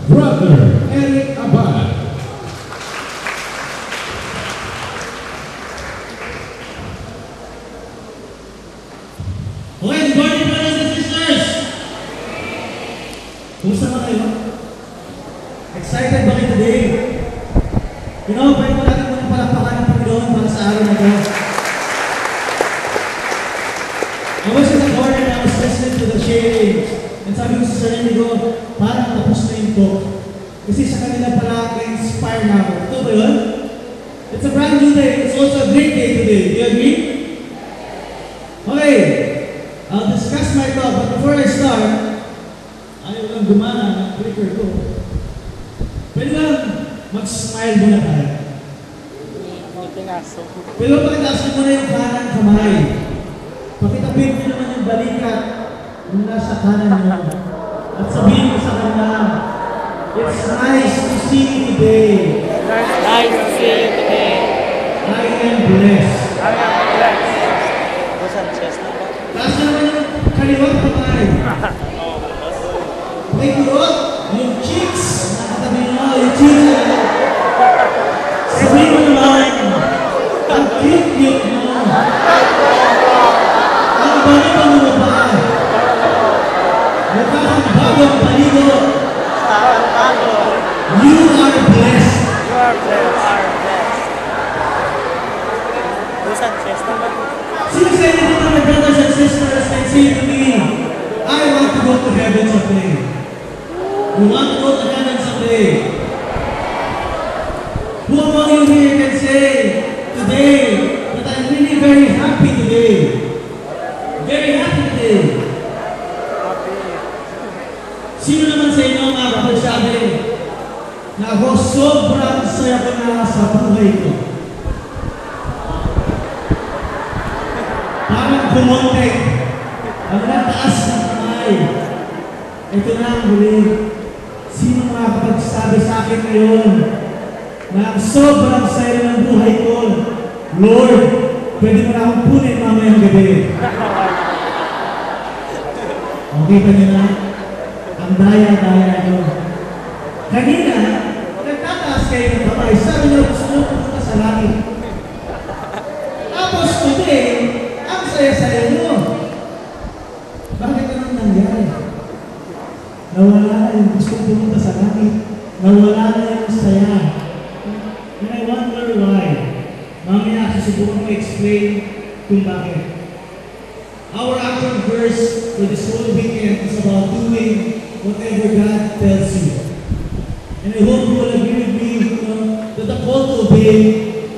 Brother Eric Abad. Okay, good morning, brothers and sisters! Kumusta ba kayo? Excited ba kayo today? You know, pwede mo natin muna palakpakan ng Panginoon para sa araw na ito. I was in the corner and I was listening to the sharing. And sabi ko sa sarili ko, parang tapos na yung talk. Kasi sa kanila pala, inspire na ako. Ito ba yun? It's a brand new day. It's also a great day today. Do you agree? Okay. I'll discuss my talk, but before I start, ayaw lang gumana ng clicker ko. Pwede lang mag-smile muna tayo. Pero pakitasin mo na yung kanan kamay. Pakitapin mo naman yung balikat yung nasa kanan mo. At sabihin mo sa kanila, it's nice to see you today. Nice to see you today. I am blessed. I am blessed. Busan chest na ba? Taas na naman yung kaliwang kamay. Pakikirot, yung cheeks. Nakatabi mo, yung cheeks. Sabihin mo naman, ang cute-cute mo. Ang balikan mo ba? Mukha kang bagong paligo. You are blessed. You are blessed. Busan chest na ba? Sino sa inyo dito, my brothers and sisters, can say to me, I want to go to heaven someday. You want to go to heaven someday. Who among you here can say today that I'm really very happy today? Very happy today. Sino naman sa inyo mga kapagsabi na ako sobrang saya ko na sa buhay ko? Parang kumontek ang nataas ng kamay. Ito na ang huli. Sino mga kapagsabi sa akin ngayon na sobrang saya ng buhay ko? Lord, pwede mo na akong punin mamayang gabi. Okay pa nyo na? Ang daya-daya nyo. Kanina, nagtataas kayo ng kamay. Sabi nyo, gusto nyo pumunta sa langit. Tapos today, ang saya-saya nyo. Bakit anong nangyari? Nawala na yung gusto pumunta sa langit. Nawala na yung saya. And I wonder why. Mamaya susubukan ko explain kung bakit. Our action verse for this whole weekend is about doing whatever God tells you. And I hope you will agree with me, that the call to obey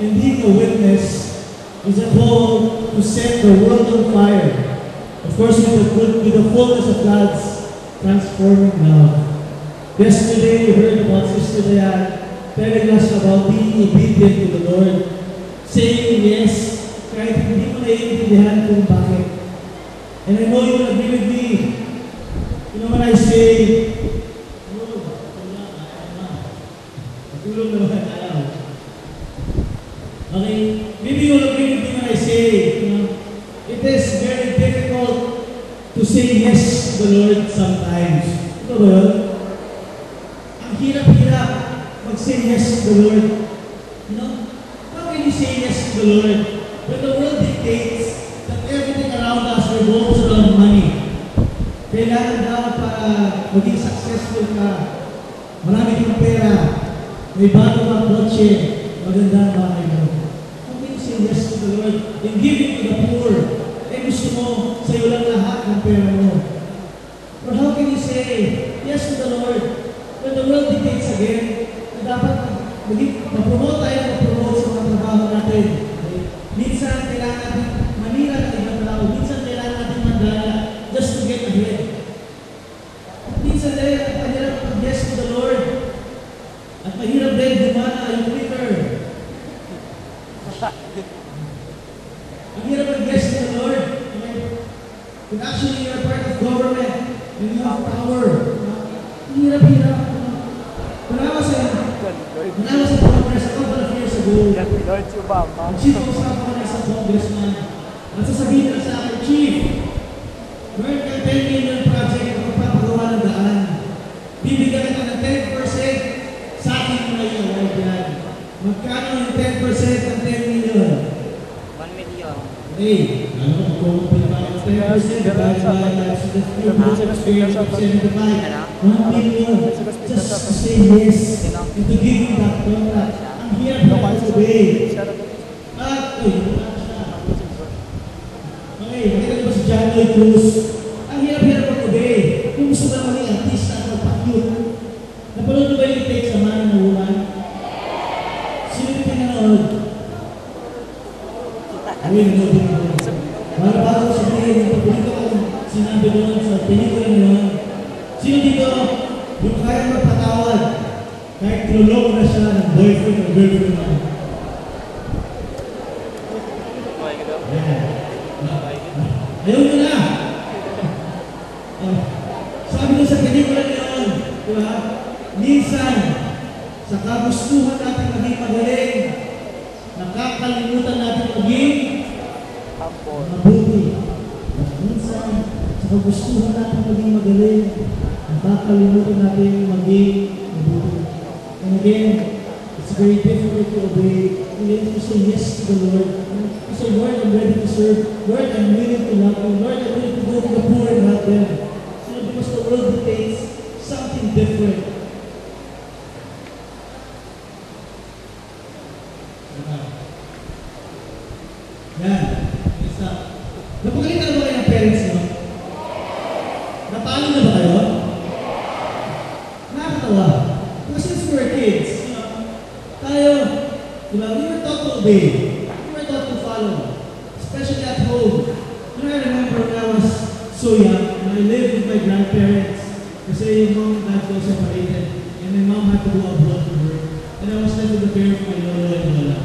and being a witness is a call to set the world on fire. Of course, with the fullness of God's transforming love. Yesterday, we heard about Sister Diane telling us about being obedient to the Lord, saying yes, kahit hindi mo naiintindihan kung bakit. And I know you will agree with me. You know when I say, tulong naman ayaw. Okay, maybe you will agree with me when I say, it is very difficult to say yes to the Lord sometimes. Ito ba yun? Ang hirap-hirap mag-say yes to the Lord. How can you say yes to the Lord when the world dictates that everything around us revolves around money? Kailangan daw para maging successful ka. Marami kang pera. May bago kang kotse. Magandang bahay mo. How can you say yes to the Lord in giving to the poor? Gusto mo sa'yo lang lahat ng pera mo. Or how can you say yes to the Lord when the world dictates again na dapat ma-promote tayo, ma-promote sa mga trabaho natin. Minsan kailangan natin manira ng ibang tao. Minsan kailangan natin mandala just to get ahead. Minsan din, ang mahirap mag-yes to the Lord. At mahirap din gumana yung Twitter. Ang hirap mag-yes to the Lord. When actually you're part of government, and you have power. Ang hirap-hirap. When I was in Congress a couple of years ago, ang chief of staff ako na isang congressman, at sasabihin nila sa akin, Chief, meron kang 10 million project na magpapagawa ng daan. bibigyan kita ng 10%, sa akin mo na yung award yan. Magkano yung 10% ng 10 million? 1 million. Okay, alam mo kung pinapakita 10%, dahil sa experience of 75, 1 million, just to say yes, and to give you that contract. Ang hirap na mag-obey. At, okay, makita niyo ba si John Lloyd Cruz? Ang hirap-hirap mag-obey. Kung gusto ba maging artista at magpa-cute, napanood niyo ba yung take sa Man na Woman? Sino yung pinanood? Uy, nanood din ako. Bago sabihin, yung paborito kong sinabi doon sa pelikula na yun. Sino dito yung kaya magpatawad kahit tulog na siya ng boyfriend o girlfriend mo? Ayaw nyo na! Sabi ko sa pelikula na yun, di ba? Minsan, sa kagustuhan natin maging magaling, nakakalimutan natin maging mabuti. Minsan, sa kagustuhan natin maging magaling, nakakalimutan natin maging mabuti. And again, it's very difficult to obey. We have to say yes to the Lord. To say, Lord, I'm ready to serve. Lord, I'm willing to love you. Lord, I'm willing to go to the poor and help them. So because the world dictates something different. Yan. Napagalitan na ba kayo ng parents nyo? Napalo na ba kayo? Nakakatawa. Because since we were kids, tayo, di ba, we were taught to obey. We were taught to follow. Especially at home. I remember when I was so young, and I lived with my grandparents. Kasi yung mom and dad was separated. And my mom had to go abroad to work. And I was left with the care of my lolo and lola.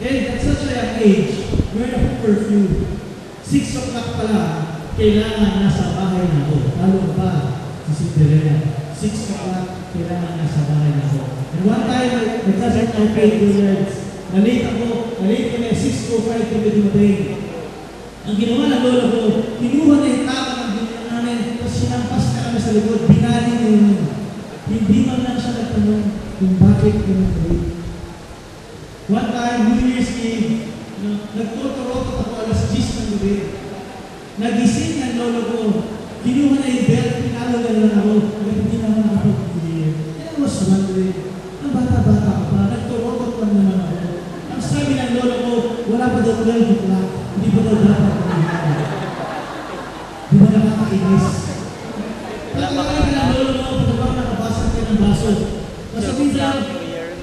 And at such a young age, we're in a curfew. 6 o'clock pala, kailangan nasa bahay na ako. Lalo pa, si Cinderella. 6 o'clock, kailangan nasa bahay na ako. And one time, nagkasal ako kay billiards. Nalate kami, 6:05 kami dumating. Ang ginawa ng lola ko, kinuha na yung tama ng ganyan namin, tapos sinampas na kami sa likod, binali na yun. Hindi man lang siya nagtanong kung bakit kami nalate. One time, New Year's Eve, nagtuturo-turo ako alas 10 ng gabi. Nagising ang lolo ko. Kinuha na yung belt, pinalo na lang ako. Hindi naman nakapag-clear. And I was wondering, ang bata-bata ko pa, nagtuturo-turo lang naman ako. Ang sabi ng lolo ko, wala pa daw 12 o'clock. Hindi pa daw dapat kumain. Di ba nakakainis? Pagkakain ng lolo mo, pagkabang nakabasag ka ng baso. Masabihin sa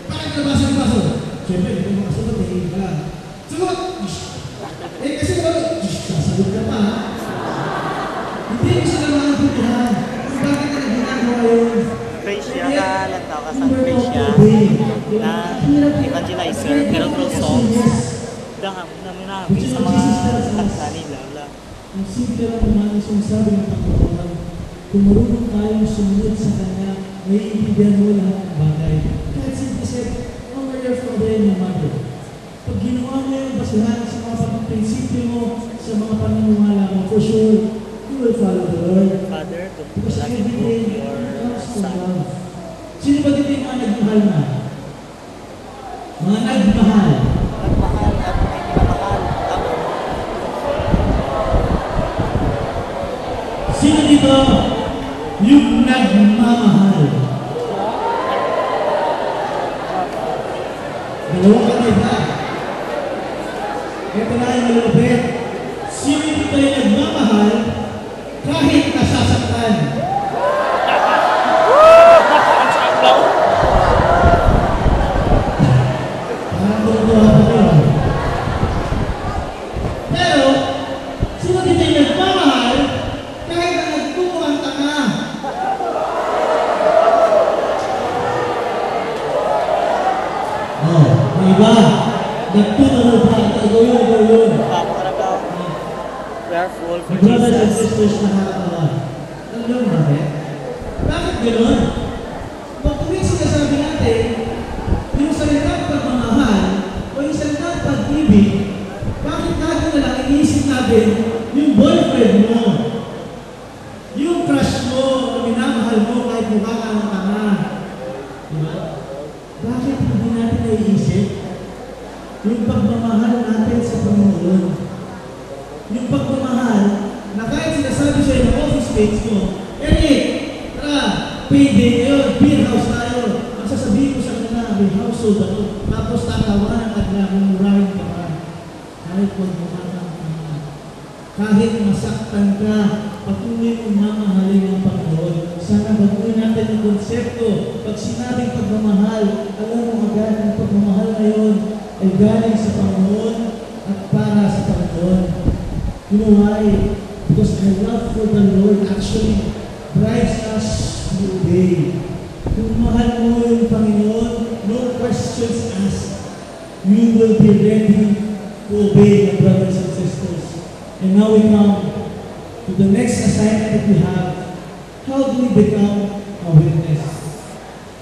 bakit nabasag yung baso? Siyempre, hindi mo makasagot, hindi ka lang. Sagot! Eh, kasi sasagot ka pa, ha? Hindi mo sila makaputihan. Kung bakit ka ginagawa yun? Gracia ka, nagtawa ka sa Gracia na evangelizer, pero through songs, namin sa mga kanta nila. Ang simple lang naman ang sinasabi ng Panginoon. Kung marunong tayong sumunod sa Kanya, may ibigyan mo lahat ng bagay. Kahit simple said, honor your father and your mother. Pag ginawa mo yung basihan sa mga prinsipyo mo, sa mga paniniwala mo, for sure, you will follow the Lord. Father, don't Because let everything your comes from son. love. Sino ba dito yung mga nagmahal na? Mga nagmahal. Nagmahal at may minamahal. Tama. Sino dito yung nagmamahal? Dalawa ka na iba. Ito na yung malupit. Sino dito yung nagmamahal kahit nasasaktan? Parang tutuwa pa rin. Pero, sino dito yung nagmamahal kahit na nagtumukhang tanga? Oh, may iba. Nagtuturo pa. Ito yun. Tama ka na daw. We are full for Brothers and Jesus. sisters, nakakatawa. Alam niyo bakit? Bakit gano'n? Pag tuwing sinasabi natin, yung salitang pagmamahal o yung salitang pag-ibig, bakit natin na lang iniisip natin yung boyfriend mo, yung crush mo, o minamahal mo kahit mukha ka ngayon, beer house tayo. Ang sasabihin ko sa kanila, may household ako. Tapos tatawanan ka na, mumurahin ka pa. Kahit magmukhaan ka na. Kahit masaktan ka, patuloy mong mamahalin ang Panginoon. Sana baguhin natin ang konsepto. Pag sinabing pagmamahal, alam mo agad ang pagmamahal ngayon ay galing sa Panginoon at para sa Panginoon. You know why? Because our love for the Lord actually drives us to obey. Kung mahal mo yung Panginoon, no questions asked. You will be ready to obey, my brothers and sisters. And now we come to the next assignment that we have. How do we become a witness?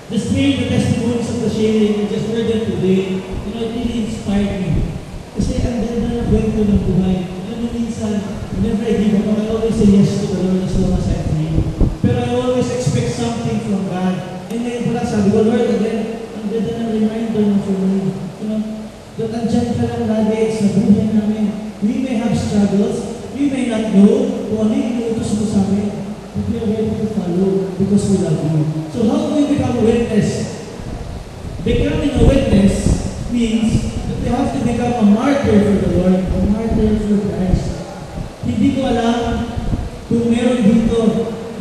Just hearing the testimonies of the sharing, I just heard them today, you know, it really inspired me. Kasi ang ganda na kwento ng buhay. Alam mo minsan, whenever I give up, I always say yes to the Lord as long as I'm free. Pero I always expect something from God. And ngayon pala sabi ko, Lord, again, ang ganda ng reminder mo for me. You know, that andyan ka lang lagi sa buhay namin. We may have struggles, we may not know kung ano yung inuutos mo sa amin. But we are ready to follow because we love you. So how do we become a witness? Becoming a witness means that we have to become a martyr for the Lord, a martyr for Christ. Hindi ko alam kung meron dito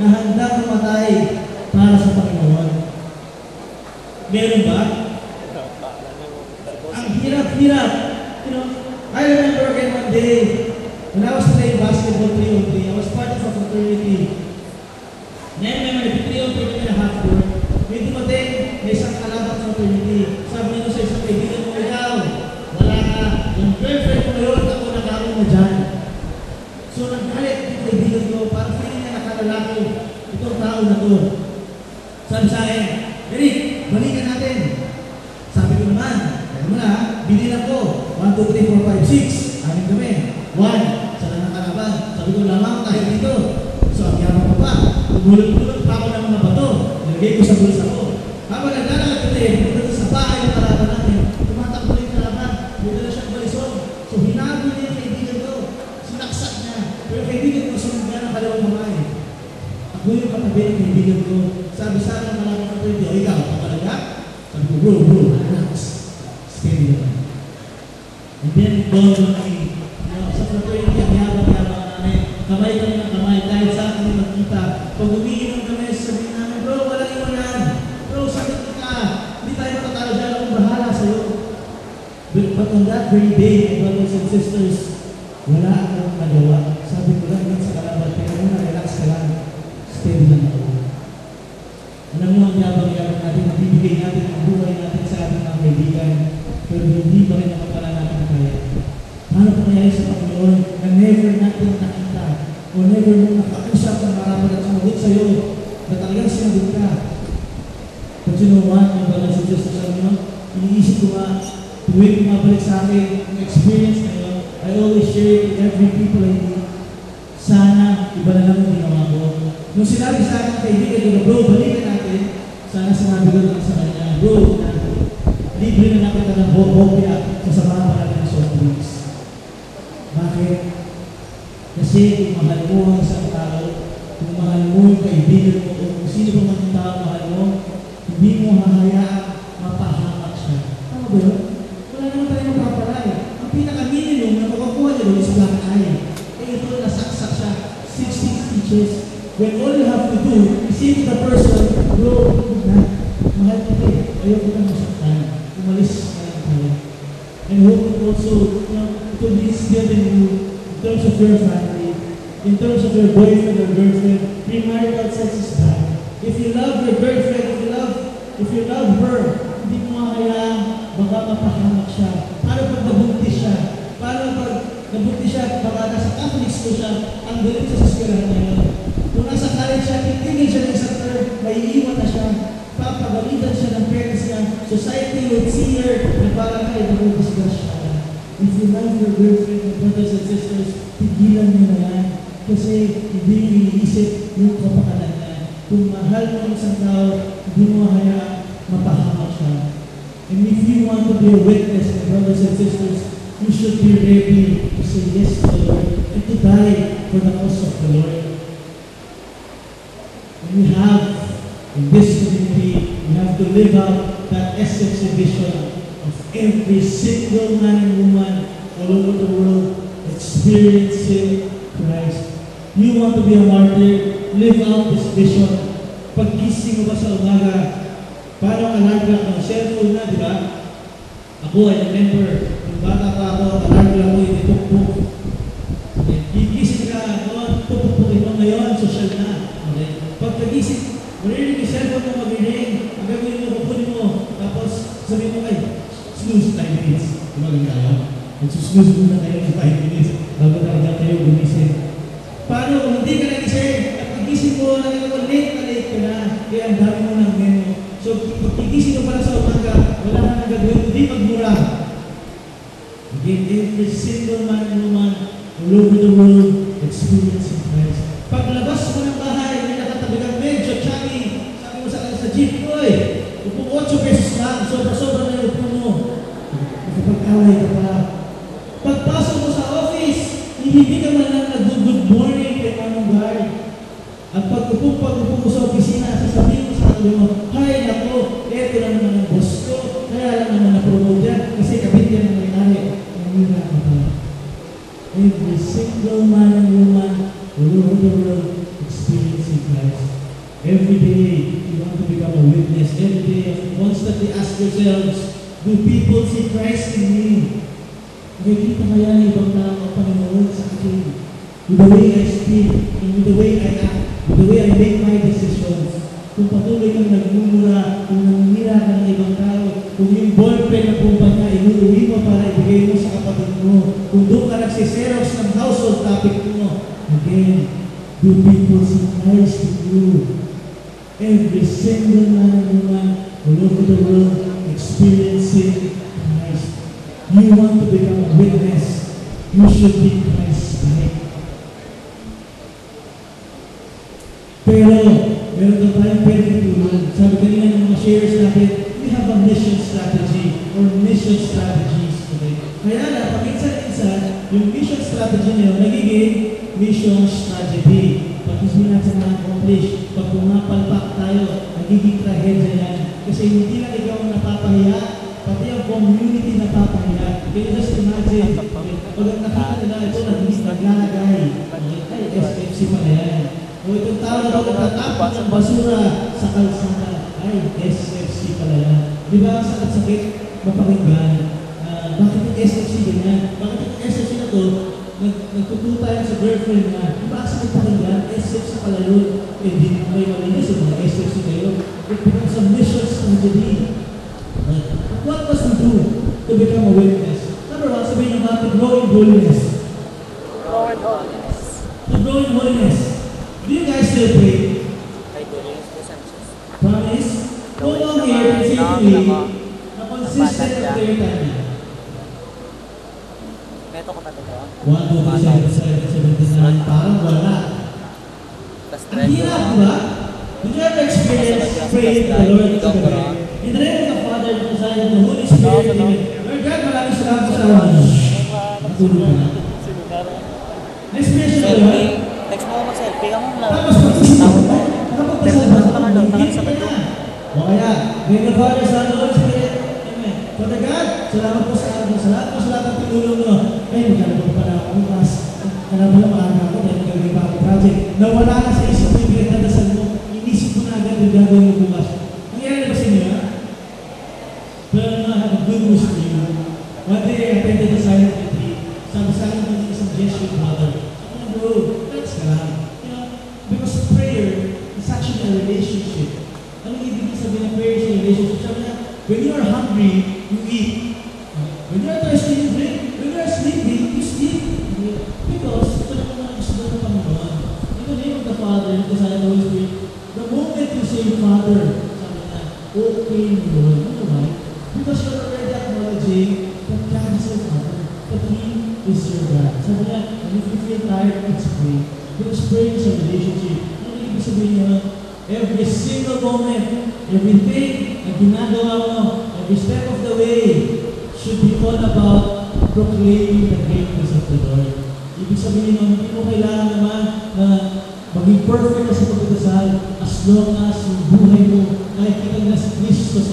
na handang mamatay para sa Panginoon. Meron ba? Ang hirap-hirap. You know, I remember again one day, when I was playing basketball 3-on-3, I was part of a fraternity. Ngayon naman, 3-on-3 kami na half-court. May dumating, may isang kalaban sa fraternity. Sabi nito sa isang kaibigan mo, ikaw, wala ka. Yung girlfriend mo yun, ako nag-aawin mo dyan. So nagkalit yung kaibigan ko, parang feeling niya nakalalaki itong tao na to. Sabi sa akin, Eric, balikan natin. Sabi ko naman, kaya mo na, bilinan ko. 1, 2, 3, 4, 5, 6. Amin kami. 1, sa lang kalaban. Sabi ko, lamang tayo dito. So, ang yaman ko pa. Tumulog-tulog pa ako ng mga bato. Nilagay ko sa bulsa ko. Habang naglalakad ko din, pumunta sa bahay ng kalaban natin. Tumatakbo yung kalaban. May dala siyang balisong. So, hinago niya yung kaibigan ko. Sinaksak niya. Pero kaibigan ko, sunod nga ng kalawang kamay. Ako yung katabi ng kaibigan ko. Sabi sa akin, malamang ko ito, ikaw, ito talaga? Sabi ko, bro, relax. Steady naman. And then, it dawned on me, sa fraternity, ang yabang-yabang namin. Kamay kami ng kamay, dahil sa akin magkita. Pag umiinom kami, sabihin namin, bro, walang iwanan. Bro, sakit ka. Hindi tayo matatalo dyan, akong bahala sa'yo. But on that very day, my brothers and sisters, wala akong nagawa. Sabi ko lang sa kalaban, kaya muna, relax ka lang. Steady lang ako. Alam mo, ang yabang-yabang natin, nabibigay natin ang buhay natin sa ating mga kaibigan, pero hindi pa rin nakapala natin na kaya. Paano pa kaya sa Panginoon na never natin nakita o never mo nakausap ng marapan at sumagot sa'yo na talagang sinagot ka? But you know what, my brothers and sisters, alam nyo, iniisip ko nga, tuwing kumabalik sa akin ang experience na yun, I always share it with every people I meet. Sana, iba na lang ang ginawa ko. Nung sinabi sa akin kaibigan ko, bro, balikan natin, sana sinabi ko lang sa kanya, bro, libre na natin ng bokya sa samahan pa natin ng soft drinks. Bakit? Kasi kung mahal mo ang isang tao, kung mahal mo yung kaibigan mo, o kung sino pa man yung tao mahal mo, hindi mo hahayaang mapahamak siya. Tama ba yun? Wala naman tayo mapapalay. Ang pinaka-minimum na makakuha niya doon is black eye. Eh ito, nasaksak siya. 16 stitches. When all you have to do is say to the person, bro, mahal kita eh. Ayaw ko lang masaktan. Umalis ka lang tayo. And hope also, you know, to be instilled in you in terms of your family, in terms of your boyfriend or girlfriend. Premarital sex is bad. If you love your girlfriend, if you love her, hindi mo makakayaan, baka mapahamak siya. Paano pag nabuntis siya? Paano pag nabuntis siya, baka nasa Catholic school siya, ang galit siya sa eskwelahan niya. Kung nasa college siya, titigil siya ng isang term, may iiwan na siya. Papagalitan siya ng parents niya. Society would see her na parang kayo na discuss siya. If you love your girlfriend, brothers and sisters, tigilan niyo na yan. Kasi hindi niyo iniisip yung kapakanan niya. Kung mahal mo yung isang tao, hindi mo hayaan mapahamak siya. And if you want to be a witness, brothers and sisters, you should be ready to say yes to the Lord and to die for the cause of the Lord. And we have in this to live out that SFC vision of every single man and woman all over the world experiencing Christ. You want to be a martyr? Live out this vision. Paggising mo ba sa umaga, parang alarm clock ng cellphone na, di ba? Ako, I remember, yung bata pa ako, alarm clock ko, initukpok. Gigising ka, pupukpukin mo ngayon, social na. Okay? Pagkagising, marinig yung cellphone mo mag-ring, ang gagawin mo, kukunin mo, tapos sabihin mo, ay, snooze 5 minutes. Di ba ganun tayo? Snooze muna tayo ng 5 minutes bago tayo gumising. Paano kung hindi ka nagising? At pagising mo, late ka na. Kaya ang dami mo ng memo. So, pag pagising mo pala sa umaga, wala ka nang gagawin, hindi magmura. Again, every single man and woman all over the world experiencing Christ. Paglabas mo ng bahay, may nakatabi kang medyo chubby. Sabi mo sa jeep, oy, upong 8 pesos lang, sobra-sobra na yung upo mo. Nakapag-away ka pa. Pagpasok mo sa office, hindi ka man lang nag-good morning kay Manong Guard. At pag-upo mo sa opisina, sasabihin mo sa kanya mo, hay, nako, eto lang naman ang boss ko, kaya lang naman na-promote yan, kasi kapit yan ang nangyari. Nangyari ka pa. Every single man and woman all over the world experiencing Christ. Every day, you want to become a witness. Every day, you constantly ask yourselves, do people see Christ in me? Nakikita kaya ng ibang tao, Panginoon, sa akin? With the way I speak, and with the way I act, with the way I make my decisions. Kung patuloy kang nagmumura, kung nanginira ka ng ibang tao, kung yung ballpen na kumpanya, inuuwi mo para ibigay mo sa kapatid mo, kung doon ka nagsiserox ng household topic mo, again, do people see Christ in you? Every single man and woman all over the world experiencing Christ. You want to become a witness, you should be Christ-like. Pero, meron na tayong pwedeng tulong. Sabi kanina ng mga shares natin, we have a mission strategy or mission strategies today. Kaya na, paminsan-minsan, yung mission strategy niyo nagiging mission strategy. Pag hindi natin na-accomplish, pag pumapalpak tayo, nagiging trahedya yan. Kasi hindi lang ikaw ang napapahiya, pati ang community napapahiya. Can you just imagine, pag nakita nila ito, naglalagay, ay, SFC pala yan. O itong tao na ito, nagtatapon ng basura sa kalsada, ay, SFC pala yan. Di ba ang sakit-sakit mapakinggan? Bakit yung SFC ganyan? Bakit yung SFC na ito, nagtututa yan sa girlfriend niya? Di ba ang sakit pakinggan? SFC pala yun. Eh, di na kayo malinis yung mga SFC kayo. It becomes a mission strategy. What must we do to become a witness? Number one, sabihin nyo ba, to grow in holiness. Grow in holiness. To grow in holiness. Do you guys still pray? I do this essentials. Promise? Kung ang here, basically, na consistent ang prayer time niya. Meto ko talaga. 1, 2, 3, 7, 7, 7, 9, parang wala. Ang hirap, di ba? Did you ever experience praying to the Lord sa gabi? In the name of the Father, and the Son, and the Holy Spirit, amen. Lord God, maraming salamat sa awan. Natulog ka na. Na-experience nyo ba? Text mo mag-selfie ka mo lang. Tapos pag-isip mo, Text ka lang, sa bato. o kaya, may the Father, Son, and Holy Spirit, amen. Father God, salamat po sa akin. Salamat po sa lahat ng tinulong nyo. Ay, magkano pa na ako bukas. Alam mo lang, maaga ako, dahil magagawin pa ako project. Nawala na sa isip mo yung pinagdadasal mo. Inisip mo na agad yung gagawin mo bukas. Nangyari na ba sa inyo, ha? Pero I have a good news for you. One day, I attended a silent retreat. Sabi sa akin ng isang Jesuit mother. Ako bro, relax ka lang. You know, because prayer is actually a relationship. Anong ibig sabihin ng prayer is a relationship? Sabi niya, when you are hungry, you eat. When you are thirsty, you drink. When you are sleepy, you sleep. Because ito naman ang gusto ng Panginoon. In the name of the Father, and the Son, and the Holy Spirit, the moment you say, Father, sabi niya, okay, Lord. You know why? Because you're already acknowledging that God is your Father, that He is your God. Sabi niya, and if you feel tired, let's pray. Because praying is a relationship. Ano ibig sabihin niya? Every single moment, everything na ginagawa mo, every step of the way, should be all about proclaiming the greatness of the Lord. Ibig sabihin mo, hindi mo kailangan naman na maging perfect na sa pagdadasal as long as yung buhay mo nakikita na si Kristo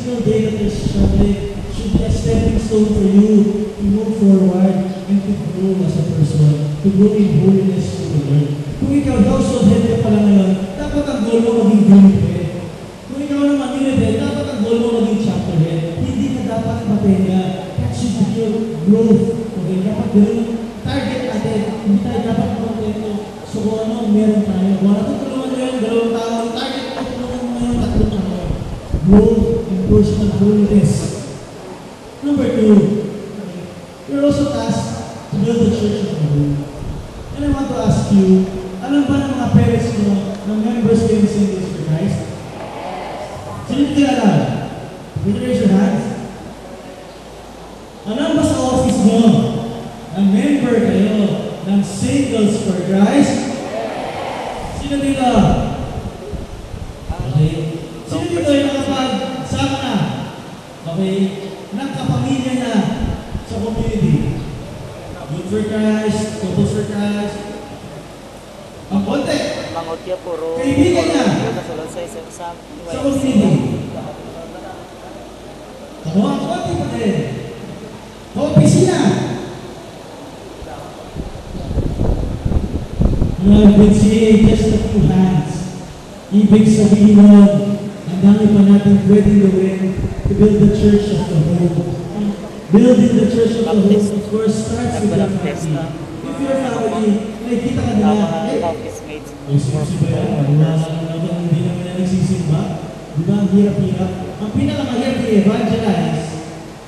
single day that you're struggling should be a stepping stone for you to move forward and to grow as a person, to grow in holiness to the Lord. Kung ikaw household head ka pala ngayon, dapat ang goal mo maging group head. Kung ikaw naman unit head, dapat ang goal mo maging chapter head. Hindi ka dapat matenga. That should be your growth. Okay, dapat gano'n target natin. Hindi tayo dapat kontento. So kung ano, meron tayo. Kung ano tulungan nyo yung 2 tao, yung target mo, tulungan mo yung 3 tao. Growth in personal holiness. Number 2, you're also tasked to build the church of the Lord. And I want to ask you, alam ba ng mga parents mo na members kayo ng Singles for Christ? Sino hindi alam? Can you raise your hands? Alam ba sa office mo na member kayo ng Singles for Christ? Sino dito? Okay. Sino dito yung nakapagsama na? Okay. Ng kapamilya na sa community? Youth for Christ, Couples for Christ. Ang konti. Mangot niya puro. Kaibigan niya. Kasulod sa isang sa community. Ako ang konti pa din. Sa opisina. I've been seeing just a few hands. Ibig sabihin nun, ang dami pa natin pwedeng gawin to build the church of the home. Building the church of the home, of course, starts with your family. If your family, nakikita ka nila, office mates. si Bayan, hindi naman na nagsisimba. Di ba, ang hirap-hirap. Ang pinakamahirap i-evangelize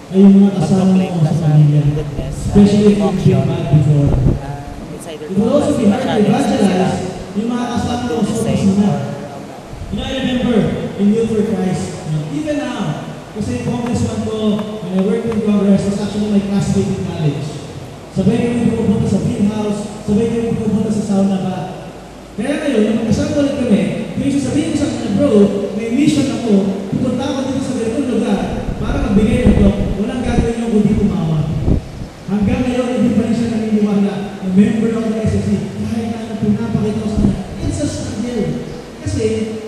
ay yung mga kasama mo sa pamilya. Especially if you've been bad before. It will also be hard to evangelize yung mga kasama mo sa opisina. You know, I remember in Youth for Christ, even now, kasi yung congressman ko, when I worked in Congress, was actually my classmate in college. Sabay kami pupunta sa beer house, sabay kami pupunta sa sauna ba. Kaya ngayon, nung magkasama ulit kami, yung sasabihin ko sa kanya, bro, may mission ako, pupunta ako dito sa ganitong lugar para magbigay ng talk, walang gagawin niyo kundi tumawa. Hanggang ngayon, hindi pa rin siya naniniwala na member ako ng SSC. Kahit na pinapakita ko sa kanya, it's a struggle. Kasi,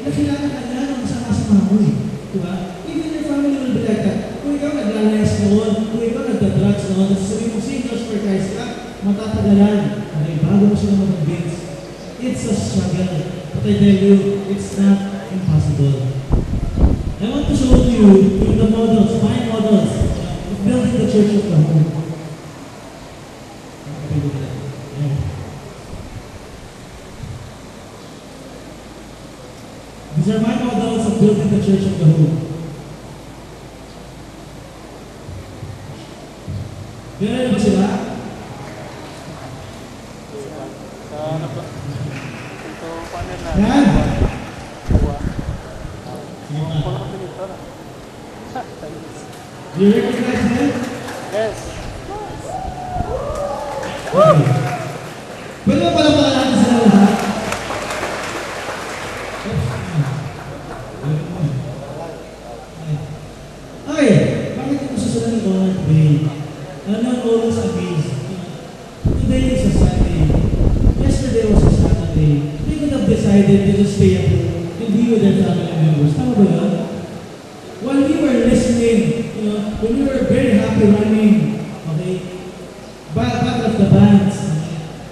nakilala ka na ng sama-sama mo eh. Diba? Even your family will be like that. Kung ikaw naglalayas noon, kung ikaw nagdadrugs noon, at sabihin mo, Singles for Christ ka, matatagalan. Okay, bago mo sila mag-convince. It's a struggle. But I tell you, it's not impossible. I want to show you the models, my models, of building the church of the home. These are my models of building the church of the home. Ganun ba sila? Yan! Do you recognize them? Yes. Okay. Pwede ba pala natin sila lahat? Okay, bakit ito susunod ng God today? I'm always amazed. Today is a Sunday. Yesterday was a Saturday. They could have decided to just stay at home and be with their family members. Tama ba yun? While we were listening, when we were very happy running, okay, back of the bands,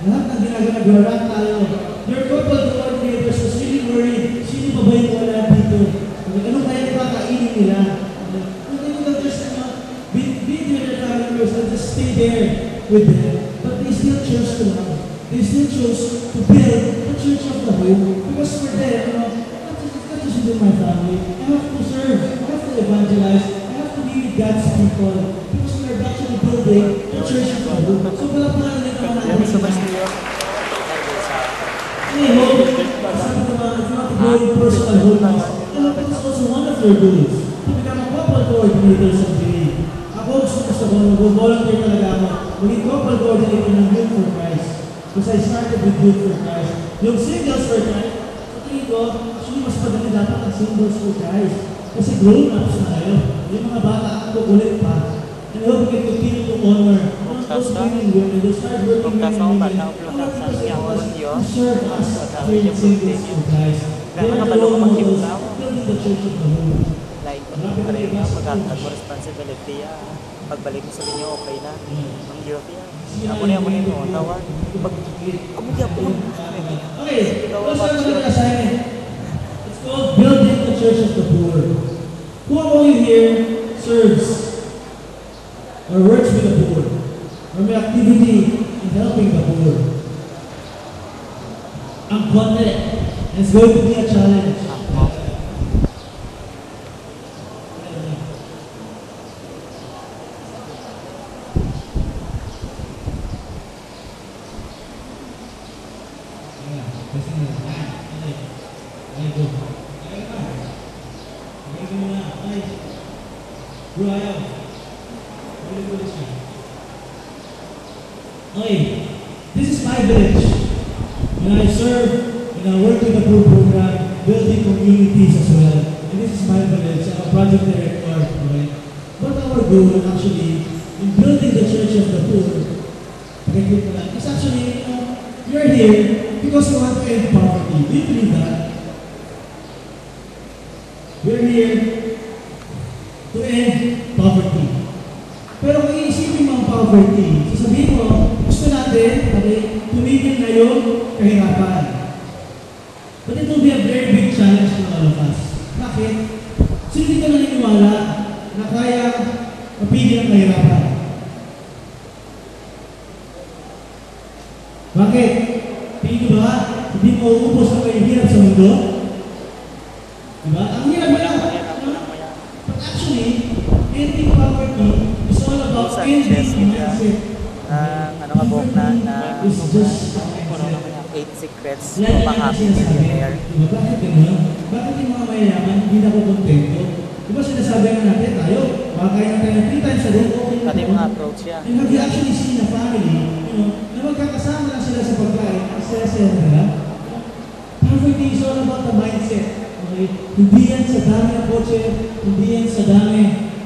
lahat ng ginagawa tayo. Your couple coordinators was really worried, sino pa ba yung wala dito? Ano kaya ba kainin nila? They could have just be with their family members and just stay there with them. But they still chose to love. They still chose to build the church of the home. Because for them, not just within my family, I have to serve, I have to evangelize, I have to be with God's people. Because we are actually building the church of the home. So pala nila naman natin. Anyway, sabi naman, if you want to grow in personal holiness, it's also one of your goals to become a couple coordinator someday. Ako gusto ko, mag-volunteer talaga ako. Maging couple coordinator ng Youth for Christ. Because I started with Youth for Christ. Yung Singles for Christ, sa tingin ko, actually mas madali dapat ang Singles for Christ. Kasi grown-ups na kayo. Yung mga bata, ako kulit pa. And I hope we can continue to honor those men and women, those hard-working men and women, to serve us here in Singles for Christ. They are the role models building the church of the home. Malapit Ano yung maghatag mo responsibility pagbalik mo sa inyo, okay na. Ang guilty Ako na yung tawag. Kumugya po. Okay, let's start with the assignment. It's called Building the Church of the Poor. Who among you here serves or works with the poor? Or may activity in helping the poor? Ang konti. It's going to be a challenge. Okay, this is my village. And I serve and I work with the poor program, building communities as well. And this is my village. I'm a project director. Okay? But our goal actually in building the church of the poor is actually, we are here because we want to end poverty. Do you believe that? We're here to end poverty. Pero kung iisipin mo ang poverty, sasabihin mo, gusto natin, tumigil na yung kahirapan. But it will be a very big challenge for all of us. Bakit? Sino dito naniniwala na kaya mapigil ang kahirapan? Bakit? Tingin ba? Hindi mo uubos ang kahihirap sa mundo? Diba? Ang hirap-hirap. But actually, ending poverty is all about ending mindset. Ano ka buhok na 8 secrets to ma-happy millionaire. Diba? Bakit gano'n? Bakit yung mga mayayaman hindi na ko kontento? Diba sinasabi nga natin tayo, makakain na tayo 3 times a day, okay na. Pati yung mga approach yan. And have you actually seen a family, na magkakasama lang sila sa pagkain, saya-saya nila? Poverty is all about the mindset. Okay? Hindi yan sa dami ng kotse, hindi yan sa dami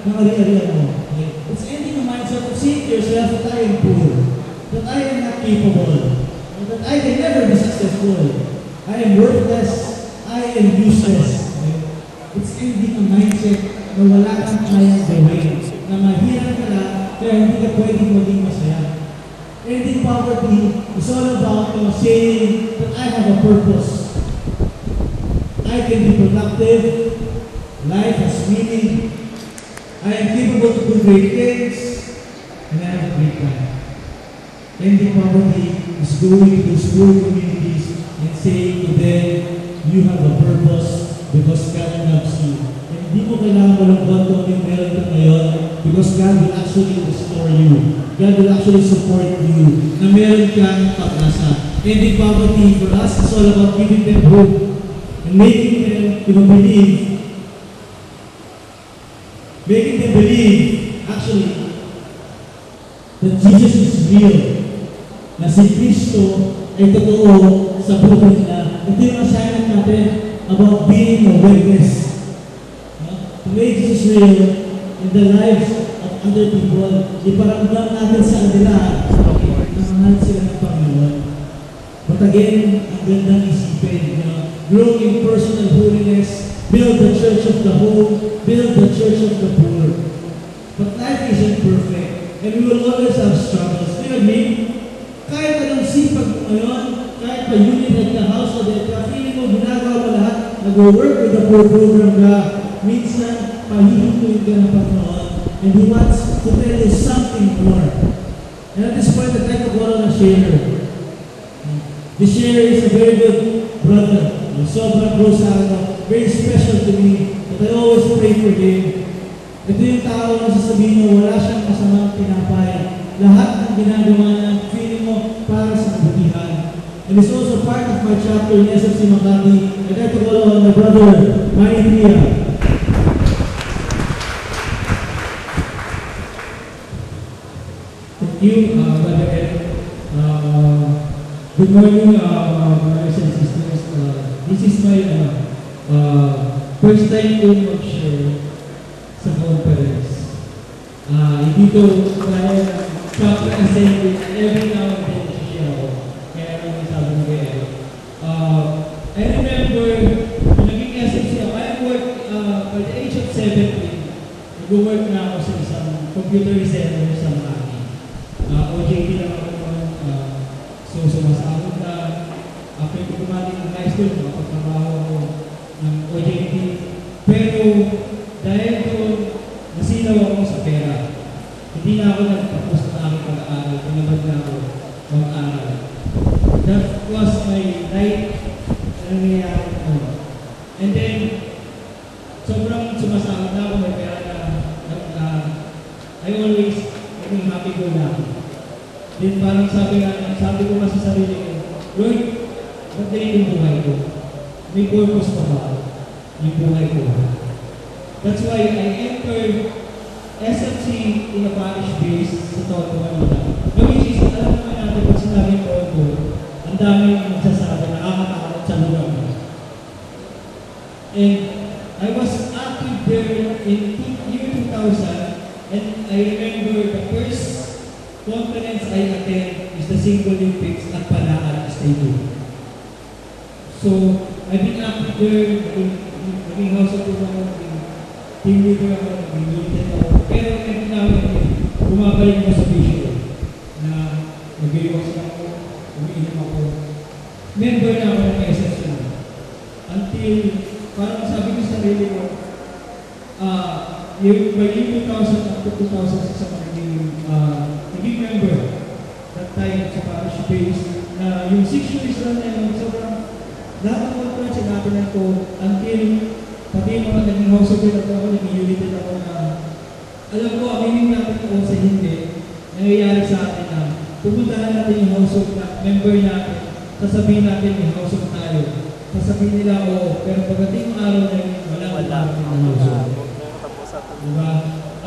ng ari-arian mo. Okay? It's ending the mindset of seeing yourself that I am poor, that I am not capable, that I can never be successful. I am worthless, I am useless. Okay? It's ending a mindset na wala kang kayang gawin, na mahirap ka na, kaya hindi ka pwedeng maging masaya. Ending poverty is all about saying that I have a purpose. I can be productive, life has meaning, I am capable to do great things, and I have a great time. Ending poverty is going to those poor communities and saying to them, you have a purpose because God loves you. And hindi mo kailangan malungkot kung yung meron ka ngayon because God will actually restore you. God will actually support you na meron kang pag-asa. Ending poverty for us is all about giving them hope and making them believe actually that Jesus is real, na si Kristo ay totoo sa buhay nila. Ito yung assignment natin about being a witness. To make Jesus real in the lives of other people, iparamdam natin sa kanila na mahal sila ng Panginoon. But again, ang gandang isipin, grow in personal holiness, build the church of the home, build the church of the poor. But life isn't perfect, and we will always have struggles. You know what I mean? Kahit anong sipag mo ngayon, kahit pa unit at the house o the feeling mo, ginagawa mo lahat, nag-work with the poor program ka, minsan, pahihintuin ka ng Panginoon, and He wants to tell you something more. And at this point, I'd like to call on a sharer. The sharer is a very good brother. Sobrang close sa akin, very special to me, that I always pray for him. Ito yung tao na sasabihin mo, wala siyang masamang tinapay. Lahat ng ginagawa niya, feeling mo para sa kabutihan. And it's also part of my chapter in SFC Makati. I'd like to call on my brother, Manny Pia. Thank you, Brother Ed. Good morning, brothers and sisters. This is my first time to mag-share sa conference. Dito tayo chapter assembly, every now and then share ako. Kaya naman sabi ko kaya. I remember, naging SFC ako. I worked by the age of 17. nag-work na ako sa isang computer center sa Makati. OJT lang ako naman, so sumasahod na. After ko kumating ng high school, makapagtrabaho ako ng OJT. Pero dahil doon, nasilaw ako sa pera. Hindi na ako nagtapos ng aking pag-aaral, pinabad na ako mag-aaral. That was my life na nangyayari ko. And then, sobrang sumasahod na ako, may pera na I always naging happy go lang. Then parang sabi ko nga sa sarili ko, Lord, ba't ganyan yung buhay ko? May purpose pa ba yung buhay ko? That's why I entered SFC in a parish base sa Tondo, Manila. No, which is, alam naman natin pag sinabing Tondo, ang daming nagsasabi, nakakatakot sa lugar mo. And I was active there in year 2000, and I remember the first conference I attend is the Single Olympics at Panaan Stadium. So, I've been active there, naging house of ako, naging team leader ako, naging militant ako. Pero every now and then, bumabalik ako sa vision na nag-iwas ako, umiinom ako. Member na ako ng SSC. Until, parang sabi ko sa sarili ko, by year 2000 up to 2006 ako naging member that time sa parish base na yung 6 years lang na yun, sobrang lahat ng conference sinabi na ito until pati yung mga naging house of God ako, naging united ako na alam ko, aminin natin kung sa hindi nangyayari sa atin na pupuntahan natin yung house of God, member natin, sasabihin natin yung house of tayo, sasabihin nila oo, pero pagdating ng araw na yun, wala natin yung house of God. Diba?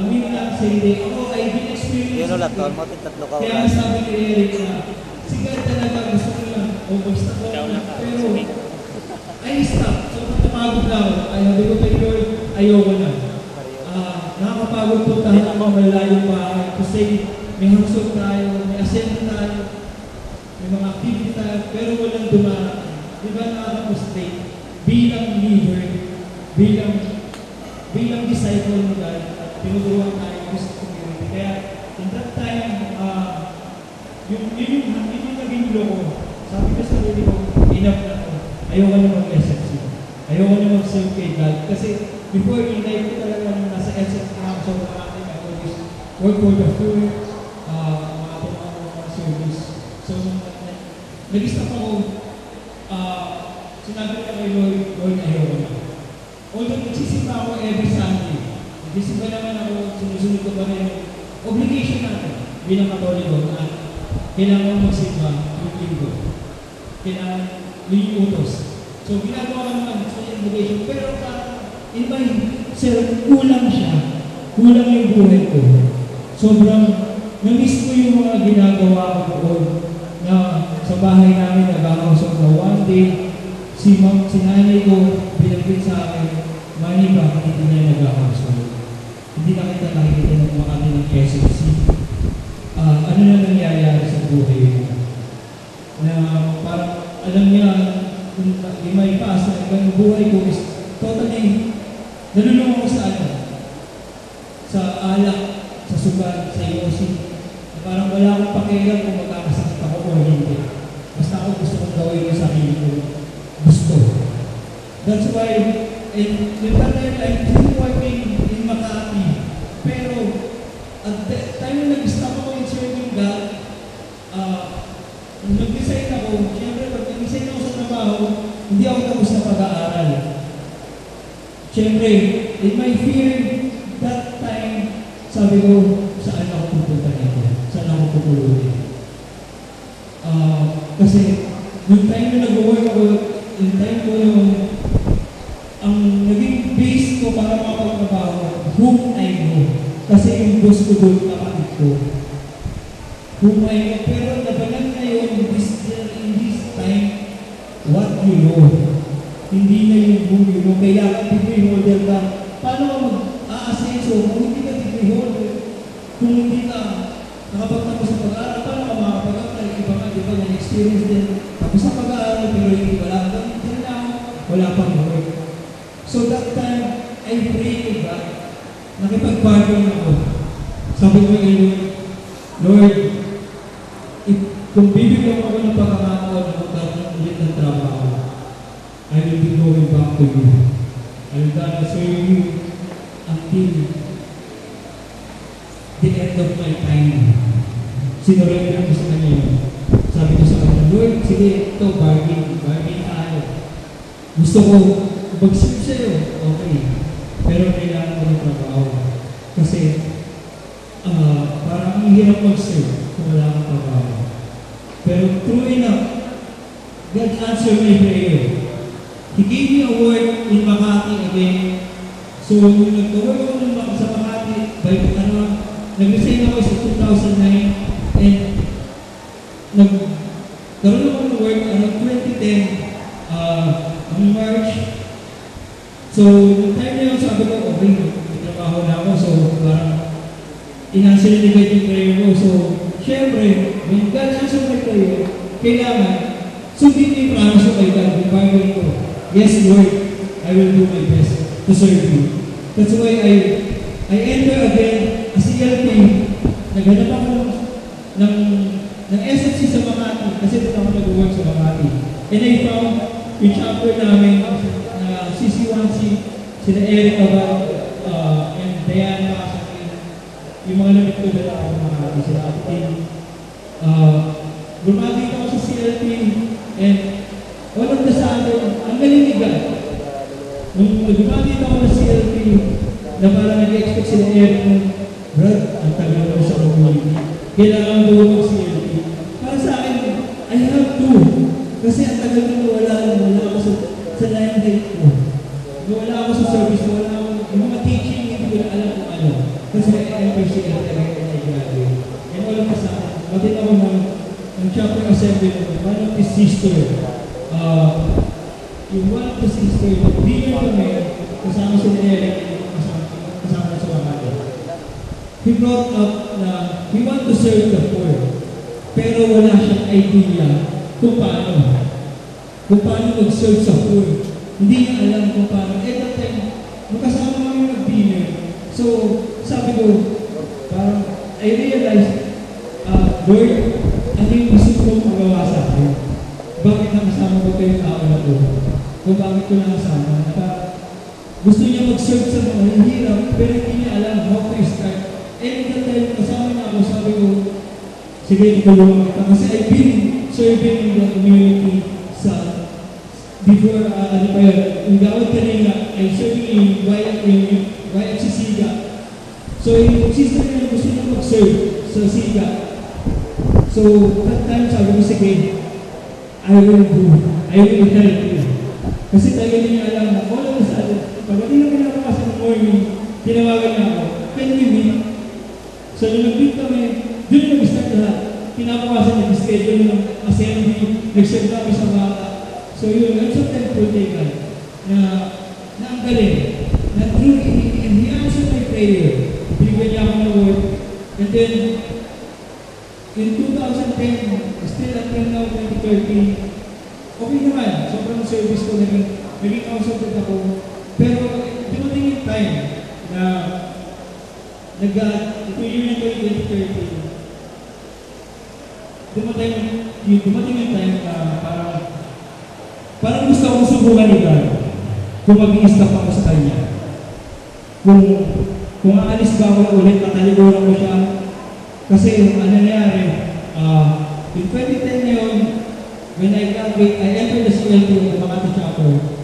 Aminin natin sa hindi, ako ay din-experience Yun ulat, mo tatlo ka. kaya sabi ni Eric na sigat talaga gusto ko lang o basta ko pero ay stop so napapagod na ako ay sabi ko kay Lord ayoko na nakakapagod po tayo ng mga malayong bahay kasi may hangsog tayo, may assembly tayo, may mga activity tayo pero walang dumaan. Diba nakaka-frustrate bilang leader, bilang disciple mo dahil tinuturuan tayo sa community. Kaya in that time, yun yung naging blow ko. Sabi ko sa sarili ko, enough na ako. Ayoko na mag-SFC. Ayoko na mag-serve kay God. Kasi before in life ko talaga nasa SFC na ako sa mga ating always work for the poor, mga service. So, nag-stop ako, sinabi ko kay Lord, ayoko na. Although nagsisimba ako every Sunday, nagsisimba naman ako, sinusunod ko pa rin obligation natin bilang Katoliko na kailangan magsimba yung linggo. Kailangan yung utos. So, ginagawa ka naman sa obligation. Pero in my self, kulang siya. Kulang yung buhay ko. Sobrang, na-miss ko yung mga ginagawa ko doon na sa bahay namin nag-ahawsok na one day, si nanay ko binagpit sa akin, Manny, bakit hindi niya nag-ahawsok? Hindi na kita nakikita ng Makati ng SFC. Ano na nangyayari sa buhay mo? Na parang alam niya, kung may paas na ang buhay ko is totally, nalulung ako sa ano? Sa alak, sa sugal, sa yosi. Parang wala akong pakialam kung magkakasakit ako o hindi. Basta ako gusto kong gawin yung sarili ko. Gusto. That's why, and with that time, I'm still working in Makati. Pero, at that time na nag-stop ako in serving God, nag-design ako, siyempre pag nag-design ako sa trabaho, hindi ako tapos na pag-aaral. Siyempre, in my fear, that time, sabi ko, saan ako pupunta nito? Saan ako pupulutin? Kasi, yung time na nag-work ako, yung time ko yung, ang naging base ko para makapagtrabaho, whom I know. Kasi yung boss ko doon, kapatid ko. Whom I know. Pero nabalan ngayon, in this time, what you know. Hindi na yung whom you know. Kailangan degree holder ka. Paano ka mag-a-asenso kung hindi ka degree holder? Kung hindi ka nakapagtapos sa pag-aaral, paano ka makapag-aaral? Iba nga, di ba, na-experience din. Tapos sa pag-aaral, pero hindi wala ka. Hindi na, wala pang work. So that time, I pray to God nakipag-bargain ako. Sabi ko kay Lord, kung bibigyan ako ng pagkakataon na magkakaroon ulit ng trabaho, I will be going back to you. I will gonna serve you until the end of my time. Sinurrender ko sa kanya yun. Sabi ko sa kanya, Lord, sige, ito, bargain tayo. Gusto ko mag-serve sa'yo, okay. Pero kailangan ko ng trabaho. Kasi, parang ang hirap mag-serve kung wala kang trabaho. Pero true enough, God answered my prayer. He gave me a work in Makati again. So, yung nag-work ako sa Makati, nag-resign ako sa 2009 and nagkaroon ako ng work around 2010 ng March. So, yung time na yun, sabi ko, okay, may trabaho na ako. So, parang in-answer yung prayer ko. So, syempre, when God answer my prayer, kailangan sundin yung promise ko kay God, yung Bible ko. Yes, Lord, I will do my best to serve you. That's why I enter again as ELP. Naghanap ako ng SFC sa Makati kasi doon ako nag-work sa Makati. And I found yung chapter namin na CC1C, sila Eric Abad, and Diana Makasakin, yung mga lamit ko dala ako sa Makati, sila Atin. Bumati ako sa CLP and all of the sudden, ang galing ni God. Nung bumati ako sa CLP, na parang nag-expect sila Eric ng Brad, ang tagal ko sa community. Kailangan ko mag-CLP. Para sa akin, I have to. Kasi ang tagal ko wala ako sa line date ko. Wala ako sa service, wala ako, yung mga teaching, hindi ko na alam kung ano. Kasi I-enter CLP again and I graduate. And all of a sudden, batin ako ng chapter assembly ko, one of his sister, yung one of the sister, dinner kami, kasama si Eric, kasama sa Makati. He brought up na we want to serve the poor, pero wala siyang idea kung paano mag-serve sa poor. Hindi niya alam kung paano. At that time, magkasama kami mag-dinner. So, sabi ko, parang, I realized, Lord, ano yung gusto kong magawa sa akin? Bakit nakasama ko kayong tao na to? Kung bakit ko nakasama? Gusto niya mag-serve sa mga hirap, pero hindi niya alam how to start. And that time, kasama niya ako, sabi ko, sige, itulungan kita. Kasi I've been serving in the community before, yung gawad kanina, I'm serving in YFC Siga. So, yung sister niya gusto niya mag-serve sa Siga. So, that time, sabi ko, sige, I will help you. Kasi tayo niya alam na, all of a sudden, pagdating na kinakapasan ng morning, tinawagan niya ako, can we meet? So, nung nag-meet kami, doon na mag-start lahat. Kinakapasan niya, schedule ng assembly, nag-serve kami sa bata. So, yun, I'm so thankful kay God na ang galing, na through and he answered my prayer. Binigyan niya ako ng word. And then, in 2010, still until now, 2013, okay naman. Sobrang service ko, naging consultant ako. Pero, dumating yung time na ito yun yung 2013. Dumating yung time na parang gusto akong subukan ni God kung mag-i-stop ako sa Kanya. Kung aalis ba ako ulit, nataliguran ko siya. Kasi yung nangyari, in 2010 yun, when I entered the CLT of Makati Chapel,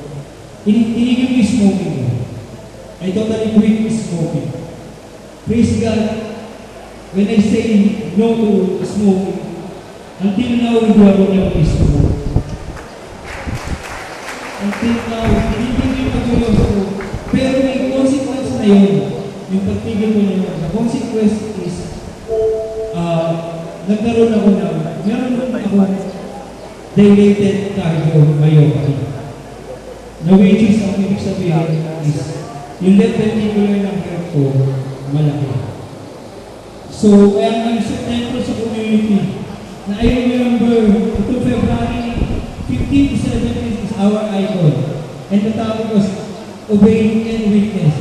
inigil yung smoking ko. I totally quit smoking. Praise God, when I say no to smoking, until now, hindi ako nag-smoke. Until now, hindi pag-ulos ko. Pero may consequence na yun. Yung pagpigil ko na yun. The consequence is, nagkaroon ako meron ako dilated cardiomyopathy. Na which is, ang ibig sabihin is, yung left ventricular ng heart ko, malaki. So, kaya I'm so thankful sa community na I remember, ito February 15 to 17 is our icon. And the topic was obeying and witness.